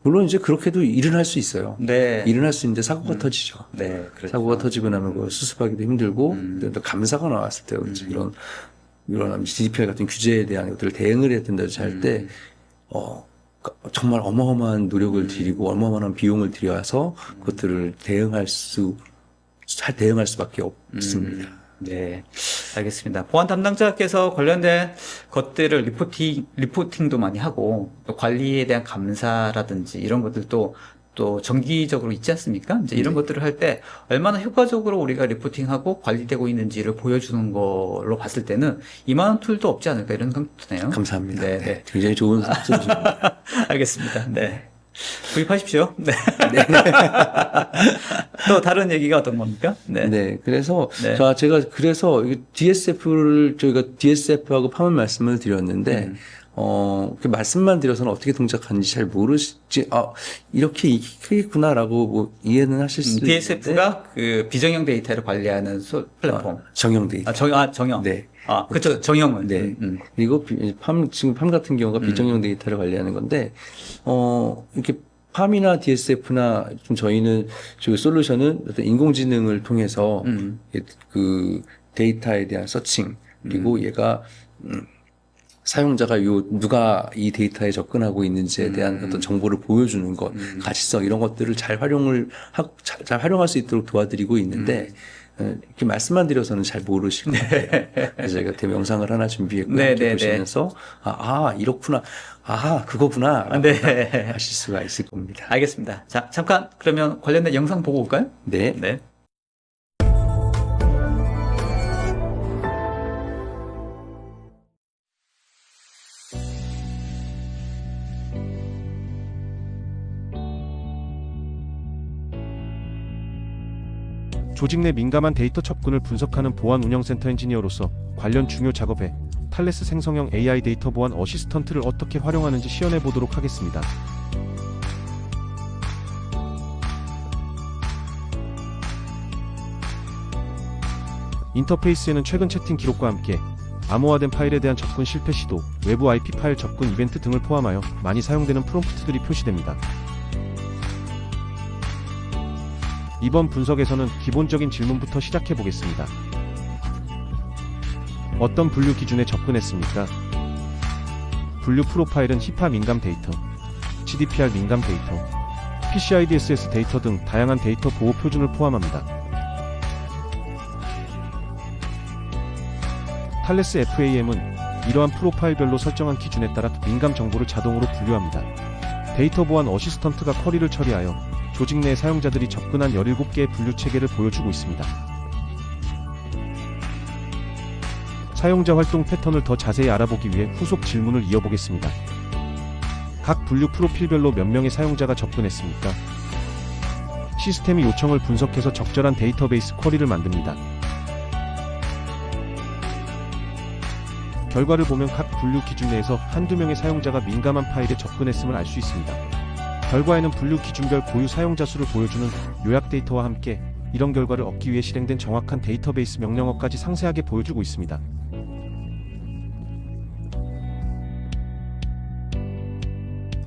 물론 이제 그렇게도 일은 할 수 있어요. 네. 일은 할 수 있는데 사고가 터지죠. 네, 그렇죠. 사고가 터지고 나면 그걸 수습하기도 힘들고 또 감사가 나왔을 때 이런 GDPR 같은 규제에 대한 것들을 대응을 해야 된다고 할 때 정말 어마어마한 노력을 들이고 어마어마한 비용을 들여서 그것들을 대응할 수밖에 없습니다. 네, 알겠습니다. 보안 담당자께서 관련된 것들을 리포팅도 많이 하고 또 관리에 대한 감사라든지 이런 것들도 또 정기적으로 있지 않습니까? 이제 이런 것들을 할 때 얼마나 효과적으로 우리가 리포팅하고 관리되고 있는지를 보여주는 걸로 봤을 때는 이만한 툴도 없지 않을까 이런 생각이 드네요. 감사합니다. 네, 네, 굉장히 좋은 소식입니다. 알겠습니다. 네. 구입하십시오. 네. 또 다른 얘기가 어떤 겁니까? 네. 네. 그래서 네. 제가 저희가 DSF하고 팜을 말씀을 드렸는데 그 말씀만 드려서는 어떻게 동작하는지 잘 모르시지, 이렇게 있겠구나라고 뭐 이해는 하실 수 있는데. DSF가 그 비정형 데이터를 관리하는 플랫폼. 정형 데이터. 정형. 네. 그렇죠. 정형은. 네. 그리고 지금 팜 같은 경우가 비정형 데이터를 관리하는 건데, 이렇게 팜이나 DSF나 좀 저희는 저희 솔루션은 어떤 인공지능을 통해서 그 데이터에 대한 서칭, 그리고 얘가, 사용자가 누가 이 데이터에 접근하고 있는지에 대한 어떤 정보를 보여주는 것, 가시성, 이런 것들을 잘 활용할 수 있도록 도와드리고 있는데, 이렇게 말씀만 드려서는 잘 모르실 것 같아요. 그래서 저희가 영상을 하나 준비했고, 함께 보시면서, 이렇구나. 그거구나. 네. 하실 수가 있을 겁니다. 알겠습니다. 자, 잠깐, 그러면 관련된 영상 보고 올까요? 네. 네. 조직 내 민감한 데이터 접근을 분석하는 보안 운영센터 엔지니어로서 관련 중요 작업에 탈레스 생성형 AI 데이터 보안 어시스턴트를 어떻게 활용하는지 시연해 보도록 하겠습니다. 인터페이스에는 최근 채팅 기록과 함께 암호화된 파일에 대한 접근 실패 시도, 외부 IP 파일 접근 이벤트 등을 포함하여 많이 사용되는 프롬프트들이 표시됩니다. 이번 분석에서는 기본적인 질문부터 시작해 보겠습니다. 어떤 분류 기준에 접근했습니까? 분류 프로파일은 히파 민감 데이터, GDPR 민감 데이터, PCI-DSS 데이터 등 다양한 데이터 보호 표준을 포함합니다. 탈레스 FAM은 이러한 프로파일별로 설정한 기준에 따라 민감 정보를 자동으로 분류합니다. 데이터 보안 어시스턴트가 쿼리를 처리하여 조직 내 사용자들이 접근한 17개의 분류 체계를 보여주고 있습니다. 사용자 활동 패턴을 더 자세히 알아보기 위해 후속 질문을 이어보겠습니다. 각 분류 프로필별로 몇 명의 사용자가 접근했습니까? 시스템이 요청을 분석해서 적절한 데이터베이스 쿼리를 만듭니다. 결과를 보면 각 분류 기준 내에서 한두 명의 사용자가 민감한 파일에 접근했음을 알 수 있습니다. 결과에는 분류 기준별 고유 사용자 수를 보여주는 요약 데이터와 함께 이런 결과를 얻기 위해 실행된 정확한 데이터베이스 명령어까지 상세하게 보여주고 있습니다.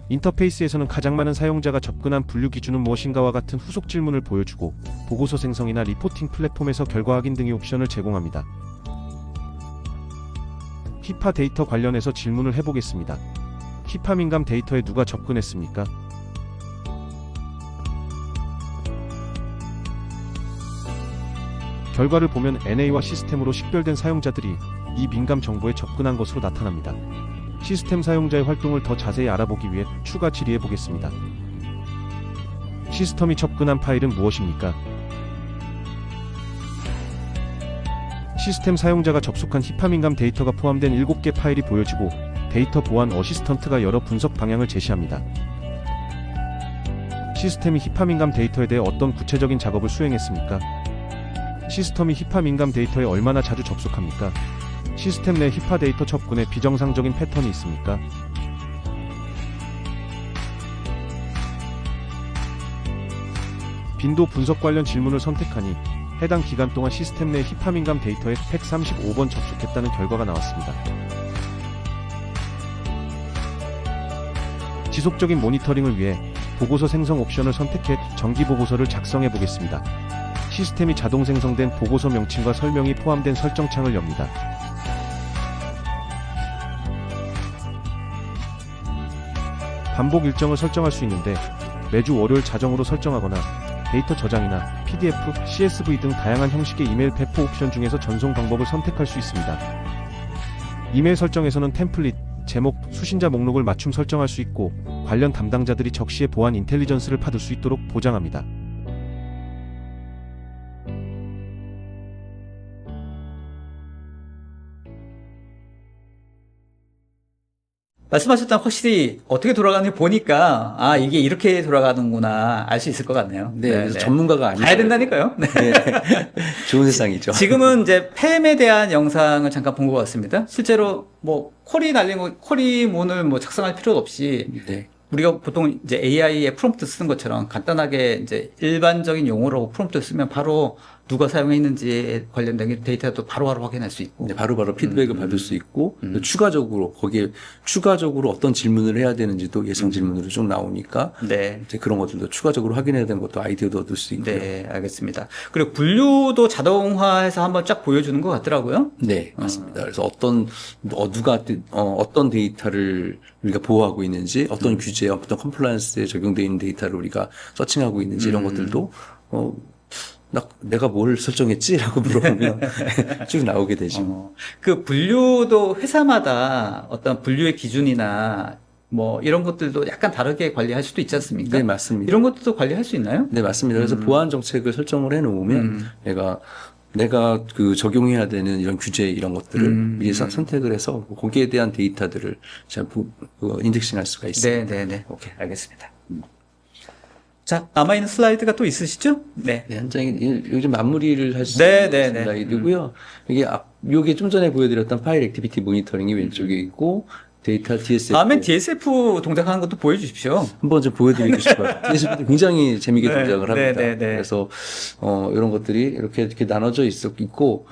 인터페이스에서는 가장 많은 사용자가 접근한 분류 기준은 무엇인가와 같은 후속 질문을 보여주고 보고서 생성이나 리포팅 플랫폼에서 결과 확인 등의 옵션을 제공합니다. 히파 데이터 관련해서 질문을 해보겠습니다. 히파 민감 데이터에 누가 접근했습니까? 결과를 보면 NA와 시스템으로 식별된 사용자들이 이 민감 정보에 접근한 것으로 나타납니다. 시스템 사용자의 활동을 더 자세히 알아보기 위해 추가 질의해 보겠습니다. 시스템이 접근한 파일은 무엇입니까? 시스템 사용자가 접속한 히파 민감 데이터가 포함된 7개 파일이 보여지고 데이터 보안 어시스턴트가 여러 분석 방향을 제시합니다. 시스템이 히파 민감 데이터에 대해 어떤 구체적인 작업을 수행했습니까? 시스템이 히파 민감 데이터에 얼마나 자주 접속합니까? 시스템 내 히파 데이터 접근에 비정상적인 패턴이 있습니까? 빈도 분석 관련 질문을 선택하니 해당 기간 동안 시스템 내 히파 민감 데이터에 135번 접속했다는 결과가 나왔습니다. 지속적인 모니터링을 위해 보고서 생성 옵션을 선택해 정기 보고서를 작성해 보겠습니다. 시스템이 자동 생성된 보고서 명칭과 설명이 포함된 설정창을 엽니다. 반복 일정을 설정할 수 있는데 매주 월요일 자정으로 설정하거나 데이터 저장이나 PDF, CSV 등 다양한 형식의 이메일 배포 옵션 중에서 전송 방법을 선택할 수 있습니다. 이메일 설정에서는 템플릿, 제목, 수신자 목록을 맞춤 설정할 수 있고 관련 담당자들이 적시에 보안 인텔리전스를 받을 수 있도록 보장합니다. 말씀하셨던 확실히 어떻게 돌아가는지 보니까 아 이게 이렇게 돌아가는구나 알 수 있을 것 같네요. 네, 그래서 전문가가 아니죠. 봐야 된다니까요. 네. 네. 좋은 세상이죠. 지금은 이제 팸에 대한 영상을 잠깐 본 것 같습니다. 실제로 뭐 쿼리 날린 거, 쿼리문을 뭐 작성할 필요 없이 네. 우리가 보통 이제 AI에 프롬프트 쓰는 것처럼 간단하게 이제 일반적인 용어로 프롬프트 쓰면 바로 누가 사용했는지에 관련된 데이터도 바로바로 확인할 수 있고. 네, 바로바로 피드백을 받을 수 있고, 또 추가적으로, 거기에 추가적으로 어떤 질문을 해야 되는지도 예상 질문으로 쭉 나오니까, 네. 이제 그런 것들도 추가적으로 확인해야 되는 것도 아이디어도 얻을 수 있고요. 네, 알겠습니다. 그리고 분류도 자동화해서 한번 쫙 보여주는 것 같더라고요. 네, 맞습니다. 그래서 어떤 데이터를 우리가 보호하고 있는지, 어떤 규제, 어떤 컴플라이언스에 적용되어 있는 데이터를 우리가 서칭하고 있는지 이런 것들도, 내가 뭘 설정했지? 라고 물어보면 쭉 나오게 되죠. 그 분류도 회사마다 어떤 분류의 기준이나 뭐 이런 것들도 약간 다르게 관리할 수도 있지 않습니까? 네, 맞습니다. 이런 것도 관리할 수 있나요? 네, 맞습니다. 그래서 보안 정책을 설정을 해 놓으면 내가 그 적용해야 되는 이런 규제 이런 것들을 미리 선택을 해서 거기에 대한 데이터들을 잘 인덱싱할 수가 있습니다. 네. 오케이, 알겠습니다. 자, 남아있는 슬라이드가 또 있으시죠? 네. 네, 한 장이 요즘 마무리를 할 수 네, 있는 네, 슬라이드고요. 이게 요게 좀 전에 보여드렸던 파일 액티비티 모니터링이 왼쪽에 있고 데이터 DSF 다음엔 DSF 동작하는 것도 보여주십시오. 한번 좀 보여드리고 싶어요. DSF도 굉장히 재미있게 네, 동작을 합니다. 네, 네, 네. 그래서 이런 것들이 이렇게 나눠져 있고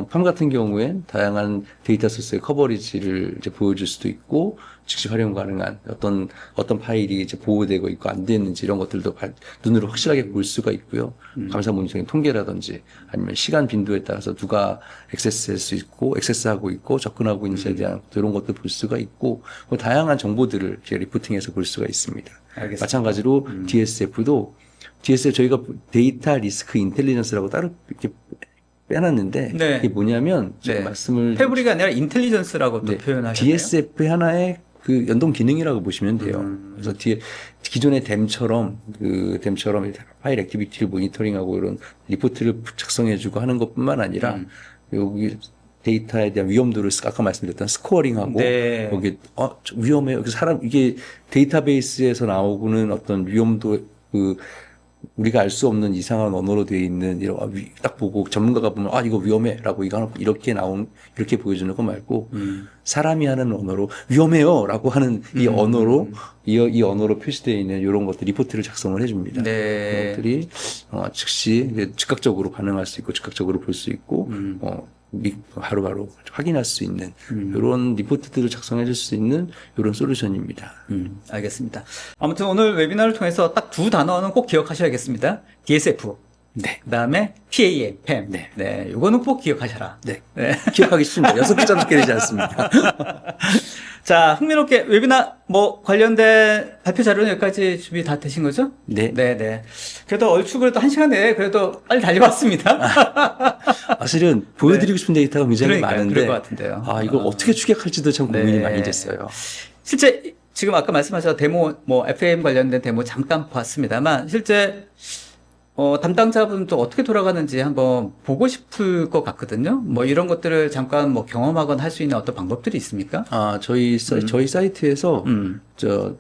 팜 같은 경우엔 다양한 데이터 소스의 커버리지를 이제 보여줄 수도 있고 즉시 활용 가능한 어떤 파일이 이제 보호되고 있고 안 됐는지 이런 것들도 눈으로 확실하게 볼 수가 있고요. 감사 모니터링 통계라든지 아니면 시간 빈도에 따라서 누가 액세스할 수 있고 액세스하고 있고 접근하고 있는지에 대한 이런 것도 볼 수가 있고 다양한 정보들을 이제 리포팅해서 볼 수가 있습니다. 알겠습니다. 마찬가지로 DSF 저희가 데이터 리스크 인텔리전스라고 따로 이렇게 빼놨는데 네. 이게 뭐냐면 제가 네. 말씀을 패브릭이 아니라 인텔리전스라고 또 네, 표현하셨네요. DSF의 하나의 그 연동 기능이라고 보시면 돼요. 그래서 기존의 댐처럼 파일 액티비티를 모니터링하고 이런 리포트를 작성해주고 하는 것뿐만 아니라 여기 데이터에 대한 위험도를 아까 말씀드렸던 스코어링하고 네. 거기 좀 위험해요. 이게 데이터베이스에서 나오고는 어떤 위험도 우리가 알 수 없는 이상한 언어로 되어 있는 딱 보고 전문가가 보면 이거 위험해라고 이렇게 보여주는 거 말고 사람이 하는 언어로 위험해요라고 하는 이 언어로 이 언어로 표시되어 있는 이런 것들 리포트를 작성을 해줍니다. 네. 그런 것들이 즉시 즉각적으로 반응할 수 있고 즉각적으로 볼 수 있고 바로바로 확인할 수 있는 이런 리포트들을 작성해 줄 수 있는 이런 솔루션입니다. 알겠습니다. 아무튼 오늘 웨비나를 통해서 딱 두 단어는 꼭 기억하셔야겠습니다. DSF. 네. 그다음에 PAM, PAM. 네. 네. 요거는 꼭 기억하셔라. 네. 기억하기 쉽습니다. 6글자 넘게 되지 않습니다. 자, 흥미롭게 웨비나 관련된 발표 자료는 여기까지 준비 다 되신 거죠? 네. 네. 그래도 얼추 그래도 1시간 내에 그래도 빨리 달려왔습니다. 사실은 보여드리고 싶은 데이터가 굉장히 그러니까요. 많은데 그럴 것 같은데요. 이걸 어떻게 추격할지도 참 고민이 네. 많이 됐어요. 실제 지금 아까 말씀하신 데모 FM 관련된 데모 잠깐 봤습니다만 실제 담당자분도 어떻게 돌아가는지 한번 보고 싶을 것 같거든요. 이런 것들을 잠깐 경험하거나 할 수 있는 어떤 방법들이 있습니까? 저희 사이트에서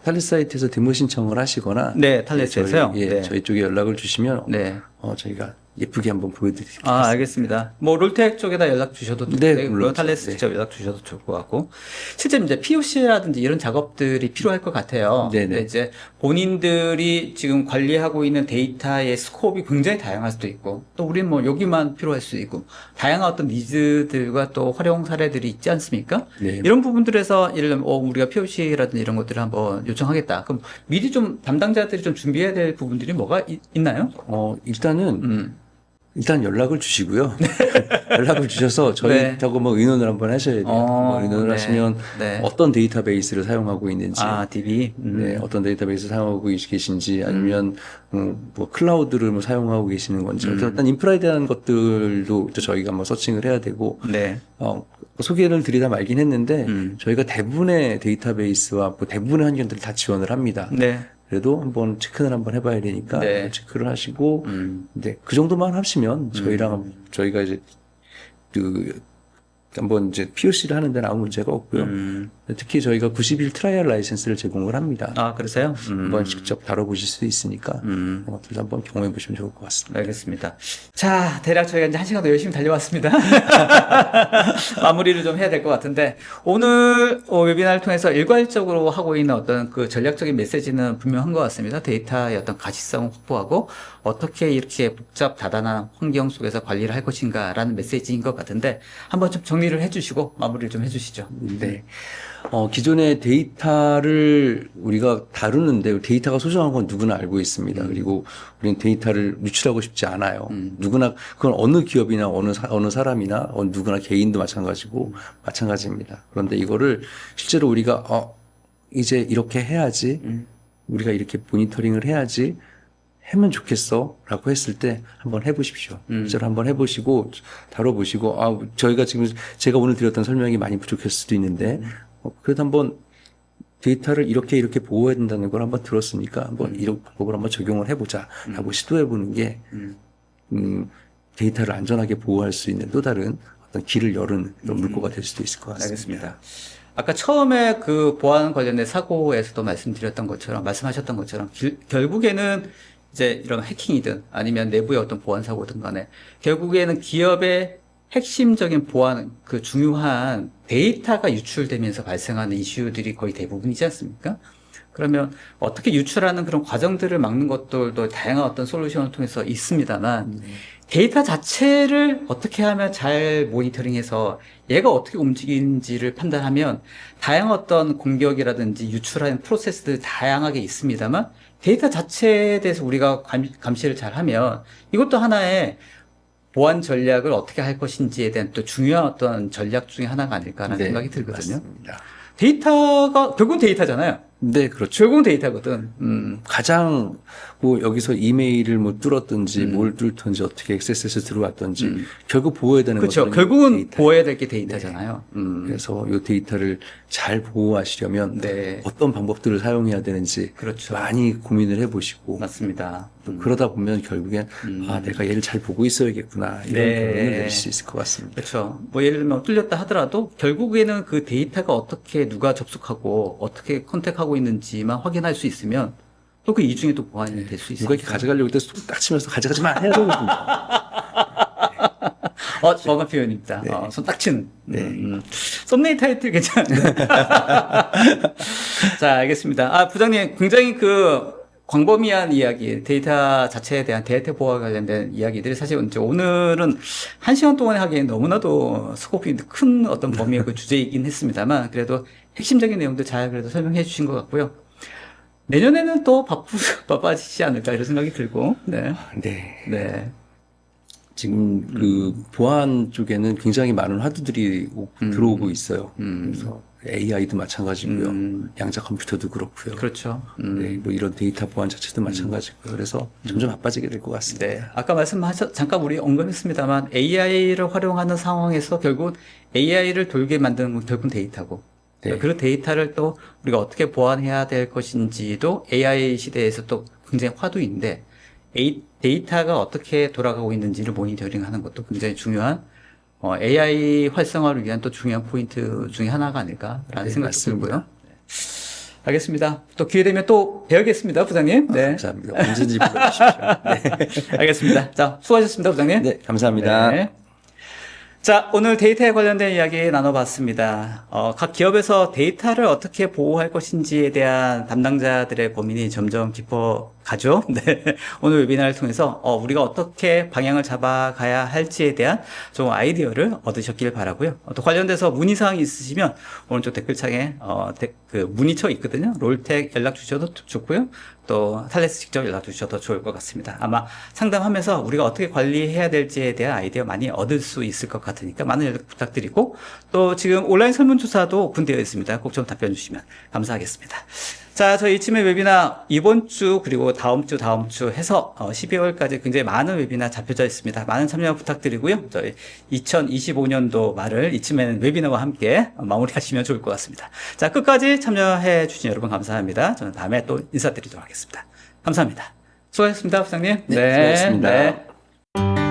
탈레스 사이트에서 데모 신청을 하시거나 네, 탈레스에서요. 네. 저희 쪽에 연락을 주시면 네. 저희가 예쁘게 한번 보여드리겠습니다. 알겠습니다. 롤텍 쪽에다 연락 주셔도 네, 되고, 물론 탈레스 네. 직접 연락 주셔도 좋을 것 같고, 실제 이제 POC라든지 이런 작업들이 필요할 것 같아요. 네네. 근데 이제 본인들이 지금 관리하고 있는 데이터의 스코업이 굉장히 다양할 수도 있고, 또 우리는 여기만 필요할 수 있고, 다양한 어떤 니즈들과 또 활용 사례들이 있지 않습니까? 네. 이런 부분들에서 예를 들면 우리가 POC라든지 이런 것들을 한번 요청하겠다. 그럼 미리 좀 담당자들이 좀 준비해야 될 부분들이 뭐가 있나요? 일단 연락을 주시고요. 연락을 주셔서 저희하고 의논을 한번 하셔야 돼요. 의논을 네. 하시면 네. 어떤 데이터베이스를 사용하고 있는지, DB. 네, 어떤 데이터베이스 사용하고 계신지, 아니면 클라우드를 사용하고 계시는 건지, 일단 인프라에 대한 것들도 저희가 한번 서칭을 해야 되고, 네. 소개를 드리다 말긴 했는데 저희가 대부분의 데이터베이스와 대부분의 환경들을 다 지원을 합니다. 네. 그래도 한번 체크를 한번 해봐야 되니까 네. 체크를 하시고 그 정도만 하시면 저희가 이제 한번 이제 POC를 하는데 아무 문제가 없고요. 특히 저희가 90일 트라이얼 라이센스를 제공을 합니다. 그러세요? 한번 직접 다뤄보실 수 있으니까 그런 것들도 한번 경험해 보시면 좋을 것 같습니다. 알겠습니다. 자, 대략 저희가 이제 1시간 더 열심히 달려왔습니다. 마무리를 좀 해야 될 것 같은데, 오늘 웨비나를 통해서 일괄적으로 하고 있는 어떤 그 전략적인 메시지는 분명한 것 같습니다. 데이터의 어떤 가시성을 확보하고, 어떻게 이렇게 복잡 다단한 환경 속에서 관리를 할 것인가라는 메시지인 것 같은데, 한번 좀 정리를 해주시고, 마무리를 좀 해주시죠. 네. 기존의 데이터를 우리가 다루는데 데이터가 소중한 건 누구나 알고 있습니다. 그리고 우리는 데이터를 유출하고 싶지 않아요. 누구나 그건 어느 기업이나 어느 사람이나 누구나 개인도 마찬가지입니다. 그런데 이거를 실제로 우리가 이제 이렇게 해야지, 우리가 이렇게 모니터링을 해야지 하면 좋겠어 라고 했을 때 한번 해보십시오. 실제로 한번 해보시고 다뤄보시고 제가 오늘 드렸던 설명이 많이 부족했을 수도 있는데 그래도 한번 데이터를 이렇게 보호해야 된다는 걸 한번 들었으니까 한번 이런 방법을 한번 적용을 해보자 라고 시도해보는 게 데이터를 안전하게 보호할 수 있는 또 다른 어떤 길을 여는 그런 물꼬가 될 수도 있을 것 같습니다. 알겠습니다. 아까 처음에 그 보안 관련된 사고에서도 말씀하셨던 것처럼 결국에는 이제 이런 해킹이든 아니면 내부의 어떤 보안 사고든 간에 결국에는 기업의 핵심적인 보안, 그 중요한 데이터가 유출되면서 발생하는 이슈들이 거의 대부분이지 않습니까? 그러면 어떻게 유출하는 그런 과정들을 막는 것들도 다양한 어떤 솔루션을 통해서 있습니다만, 데이터 자체를 어떻게 하면 잘 모니터링해서 얘가 어떻게 움직이는지를 판단하면 다양한 어떤 공격이라든지 유출하는 프로세스들 다양하게 있습니다만, 데이터 자체에 대해서 우리가 감시를 잘 하면 이것도 하나의 보안 전략을 어떻게 할 것인지에 대한 또 중요한 어떤 전략 중에 하나가 아닐까라는 네, 생각이 들거든요. 맞습니다. 데이터가 결국은 데이터잖아요. 네, 그렇죠. 결국은 데이터거든. 가장 뭐 여기서 이메일을 뭐 뚫었든지 뭘 뚫든지 어떻게 액세스해서 들어왔든지 결국 보호해야 되는 그렇죠. 것들은 결국은 데이터. 보호해야 될 게 데이터잖아요. 그래서 이 데이터를 잘 보호하시려면 네. 어떤 방법들을 사용해야 되는지 그렇죠. 많이 고민을 해보시고 맞습니다. 또 그러다 보면 결국엔 아 내가 얘를 잘 보고 있어야겠구나 이런 네. 결론을 내릴 수 있을 것 같습니다. 그렇죠. 뭐 예를 들면 뚫렸다 하더라도 결국에는 그 데이터가 어떻게 누가 접속하고 어떻게 컨택하고 있는지만 확인할 수 있으면 또 그 이중에 또 보완이 될 수 있어요. 누가 이렇게 가져가려고 할 때 손 딱 치면서 가져가지 마 해야 되거든요. 정확한 표현입니다. 네. 손 딱 치는. 네. 썸네일 타이틀 괜찮은데. 자, 알겠습니다. 부장님, 굉장히 그 광범위한 이야기, 데이터 자체에 대한 데이터 보호와 관련된 이야기들이 사실 이제 오늘은 1시간 동안에 하기엔 너무나도 스코프이 큰 어떤 범위의 그 주제이긴 했습니다만, 그래도 핵심적인 내용들 잘 그래도 설명해 주신 것 같고요. 내년에는 또 바빠지지 않을까 이런 생각이 들고, 네. 네. 네. 지금 그 보안 쪽에는 굉장히 많은 화두들이 들어오고 있어요. 그래서 AI도 마찬가지고요. 양자 컴퓨터도 그렇고요. 그렇죠. 네, 뭐 이런 데이터 보안 자체도 마찬가지고요. 그래서 점점 바빠지게 될 것 같습니다. 네. 아까 잠깐 우리 언급했습니다만 AI를 활용하는 상황에서 결국 AI를 돌게 만드는 건 결국은 데이터고 네. 그 데이터를 또 우리가 어떻게 보완해야 될 것인지도 AI 시대에서 또 굉장히 화두인데 데이터가 어떻게 돌아가고 있는지를 모니터링하는 것도 굉장히 중요한 AI 활성화를 위한 또 중요한 포인트 중에 하나가 아닐까라는 네, 생각이 맞습니다. 들고요. 네. 알겠습니다. 또 기회 되면 또 뵈겠습니다, 부장님. 네. 감사합니다. 언제든지 불러주십시오. 네. 알겠습니다. 자, 수고하셨습니다, 부장님. 네, 감사합니다. 네. 자, 오늘 데이터에 관련된 이야기 나눠봤습니다. 각 기업에서 데이터를 어떻게 보호할 것인지에 대한 담당자들의 고민이 점점 깊어가죠. 네. 오늘 웨비나를 통해서 우리가 어떻게 방향을 잡아가야 할지에 대한 좀 아이디어를 얻으셨길 바라고요. 또 관련돼서 문의사항이 있으시면 오른쪽 댓글창에 그 문의처 있거든요. 롤텍 연락 주셔도 좋고요. 또 탈레스 직접 연락 주셔도 좋을 것 같습니다. 아마 상담하면서 우리가 어떻게 관리해야 될지에 대한 아이디어 많이 얻을 수 있을 것 같으니까 많은 연락 부탁드리고 또 지금 온라인 설문조사도 오픈되어 있습니다. 꼭 좀 답변 주시면 감사하겠습니다. 자, 저희 이쯤에 웨비나 이번 주 그리고 다음 주 해서 12월까지 굉장히 많은 웨비나 잡혀져 있습니다. 많은 참여 부탁드리고요. 저희 2025년도 말을 이쯤에는 웨비나와 함께 마무리하시면 좋을 것 같습니다. 자, 끝까지 참여해 주신 여러분 감사합니다. 저는 다음에 또 인사드리도록 하겠습니다. 감사합니다. 수고하셨습니다, 부장님. 네, 수고하셨습니다. 네.